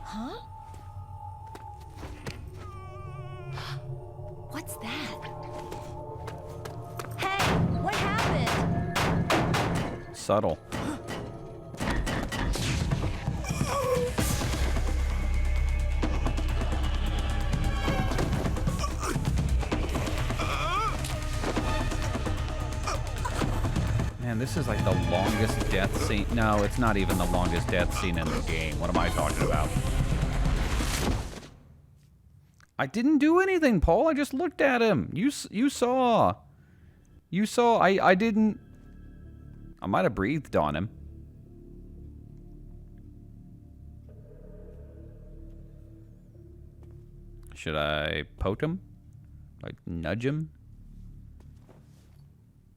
Speaker 6: Huh? What's that? Hey, what happened?
Speaker 1: Subtle. Man, this is like the longest death scene. No, it's not even the longest death scene in the game. What am I talking about? I didn't do anything, Paul. I just looked at him. You saw. You saw. I didn't. I might have breathed on him. Should I poke him? Like nudge him?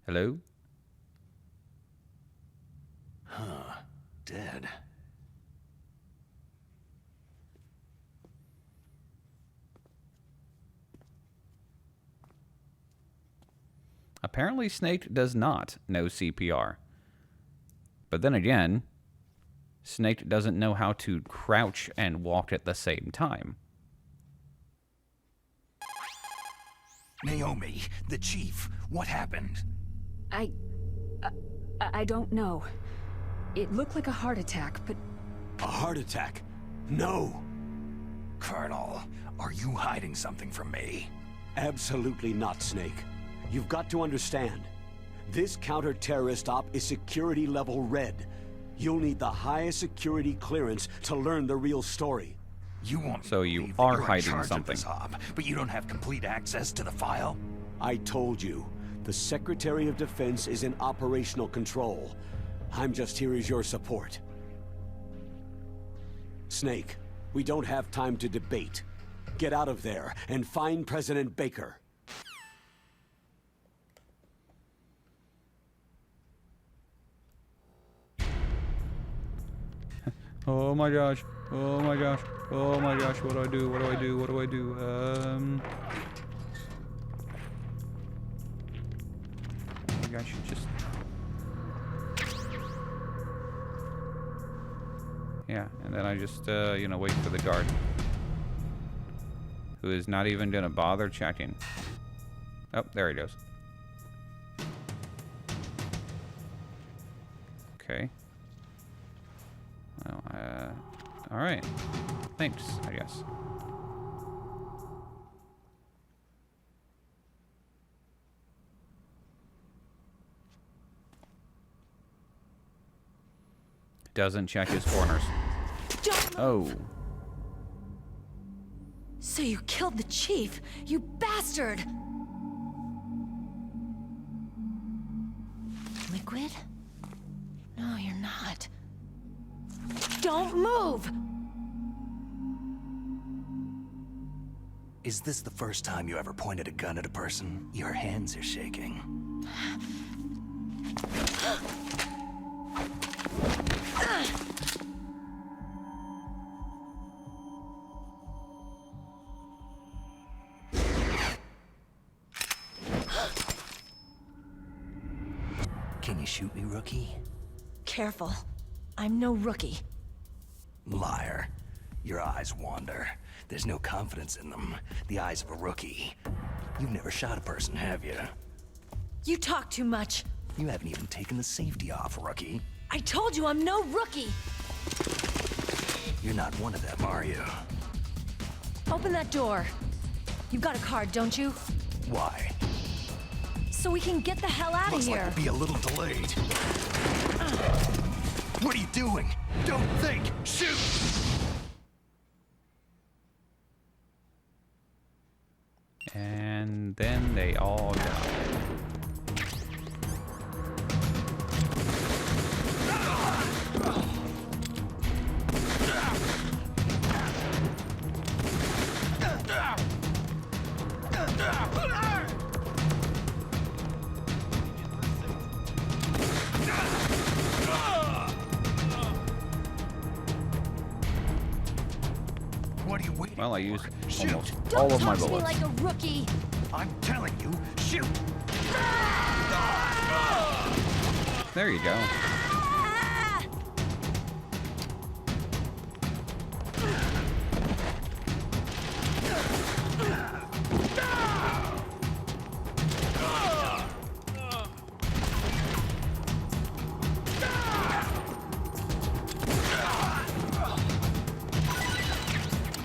Speaker 1: Hello?
Speaker 3: Huh. Dead.
Speaker 1: Apparently Snake does not know CPR. But then again, Snake doesn't know how to crouch and walk at the same time.
Speaker 3: Naomi, the chief, what happened?
Speaker 5: I don't know. It looked like a heart attack, but
Speaker 2: A heart attack? No.
Speaker 3: Colonel, are you hiding something from me?
Speaker 2: Absolutely not, Snake. You've got to understand. This counter-terrorist op is security level red. You'll need the highest security clearance to learn the real story.
Speaker 3: You won't
Speaker 1: So you
Speaker 3: believe that
Speaker 1: are
Speaker 3: you're in
Speaker 1: hiding
Speaker 3: charge of
Speaker 1: something.
Speaker 3: this op, but you don't have complete access to the file?
Speaker 2: I told you, the Secretary of Defense is in operational control. I'm just here as your support. Snake, we don't have time to debate. Get out of there and find President Baker.
Speaker 1: Oh my gosh. Oh my gosh. Oh my gosh. What do I do? What do I do? What do I do? Maybe I should just... Yeah, and then I just, you know, wait for the guard. Who is not even gonna bother checking. Oh, there he goes. Okay. Well, alright. Thanks, I guess. Doesn't check his corners. Oh.
Speaker 6: So you killed the chief, you bastard! Liquid? No, you're not. Don't move!
Speaker 3: Is this the first time you ever pointed a gun at a person? Your hands are shaking. Can you shoot me, rookie?
Speaker 6: Careful. I'm no rookie.
Speaker 3: Liar. Your eyes wander. There's no confidence in them. The eyes of a rookie. You've never shot a person, have you?
Speaker 6: You talk too much.
Speaker 3: You haven't even taken the safety off, rookie.
Speaker 6: I told you I'm no rookie!
Speaker 3: You're not one of them, are you?
Speaker 6: Open that door. You've got a card, don't you?
Speaker 3: Why?
Speaker 6: So we can get the hell out of
Speaker 3: Looks
Speaker 6: here.
Speaker 3: like we'll be a little delayed. What are you doing? Don't think! Shoot!
Speaker 1: And then they all die.
Speaker 3: What are you waiting
Speaker 1: Well, I
Speaker 3: for?
Speaker 1: used
Speaker 3: Shoot!
Speaker 1: almost
Speaker 5: Don't
Speaker 1: all of my
Speaker 5: talk to me
Speaker 1: bullets.
Speaker 5: like a rookie.
Speaker 3: I'm telling you, shoot!
Speaker 1: There you go.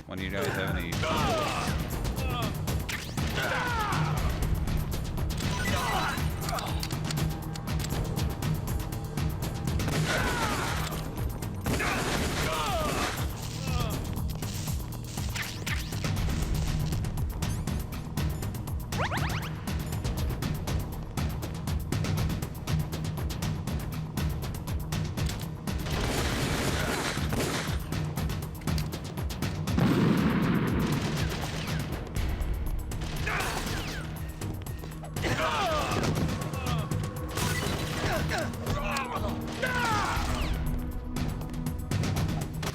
Speaker 1: When you guys have any...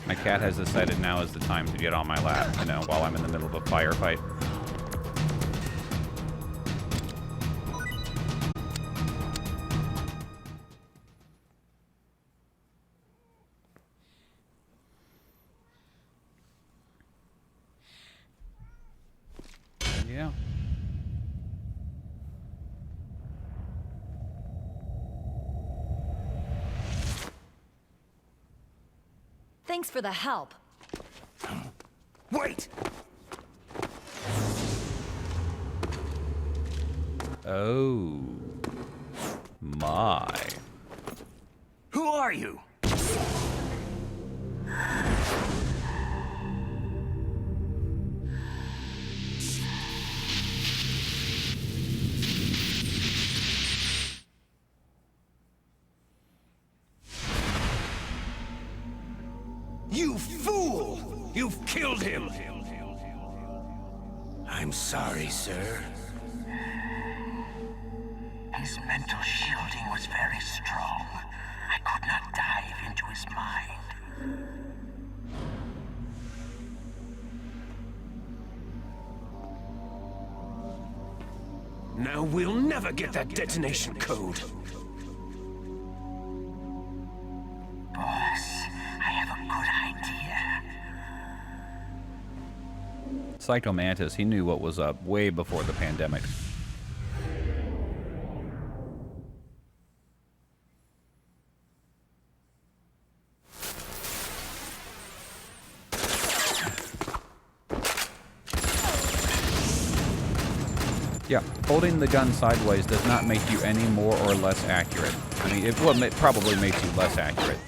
Speaker 1: My cat has decided now is the time to get on my lap, you know, while I'm in the middle of a firefight. Yeah.
Speaker 5: Thanks for the help.
Speaker 3: Wait!
Speaker 1: Oh. My.
Speaker 3: Who are you? You fool! You've killed him! I'm sorry, sir.
Speaker 11: His mental shielding was very strong. I could not dive into his mind.
Speaker 4: Now we'll never get that detonation code.
Speaker 11: Boss, I have a good idea.
Speaker 1: Psycho Mantis, he knew what was up way before the pandemic. Yeah, holding the gun sideways does not make you any more or less accurate. I mean, it probably makes you less accurate.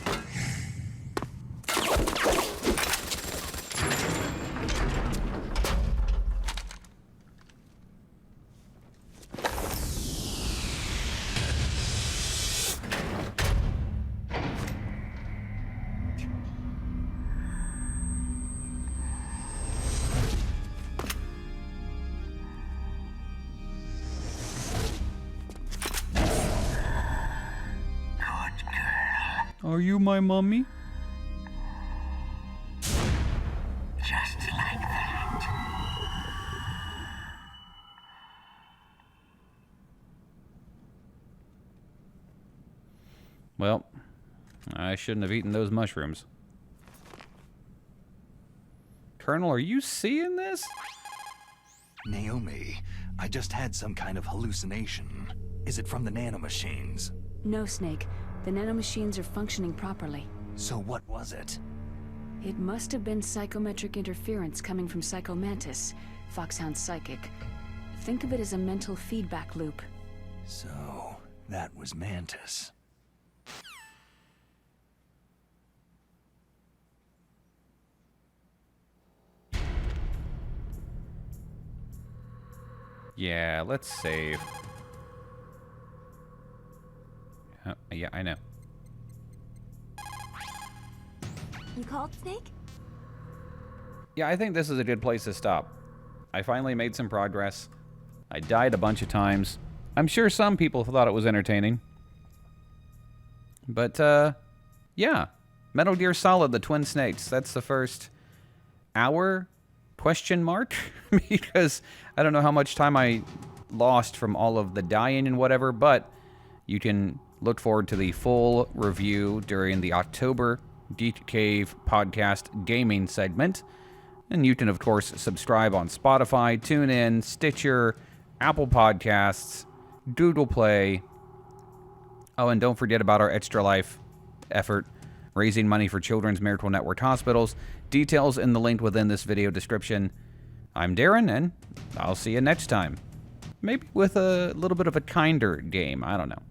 Speaker 1: Are you my mummy?
Speaker 11: Just like that.
Speaker 1: Well, I shouldn't have eaten those mushrooms. Colonel, are you seeing this?
Speaker 3: Naomi, I just had some kind of hallucination. Is it from the nanomachines?
Speaker 5: No, Snake. The nanomachines are functioning properly.
Speaker 3: So what was it?
Speaker 5: It must have been psychometric interference coming from Psycho Mantis, Foxhound's psychic. Think of it as a mental feedback loop.
Speaker 3: So, that was Mantis.
Speaker 1: Yeah, let's save. Yeah, I know.
Speaker 6: You called, Snake?
Speaker 1: Yeah, I think this is a good place to stop. I finally made some progress. I died a bunch of times. I'm sure some people thought it was entertaining. But, yeah. Metal Gear Solid, the Twin Snakes. That's the first hour question mark because I don't know how much time I lost from all of the die-in and whatever, but you can look forward to the full review during the October Geek Cave podcast gaming segment. And you can, of course, subscribe on Spotify, TuneIn, Stitcher, Apple Podcasts, Google Play. Oh, and don't forget about our Extra Life effort, raising money for Children's Miracle Network hospitals. Details in the link within this video description. I'm Darrin, and I'll see you next time. Maybe with a little bit of a kinder game. I don't know.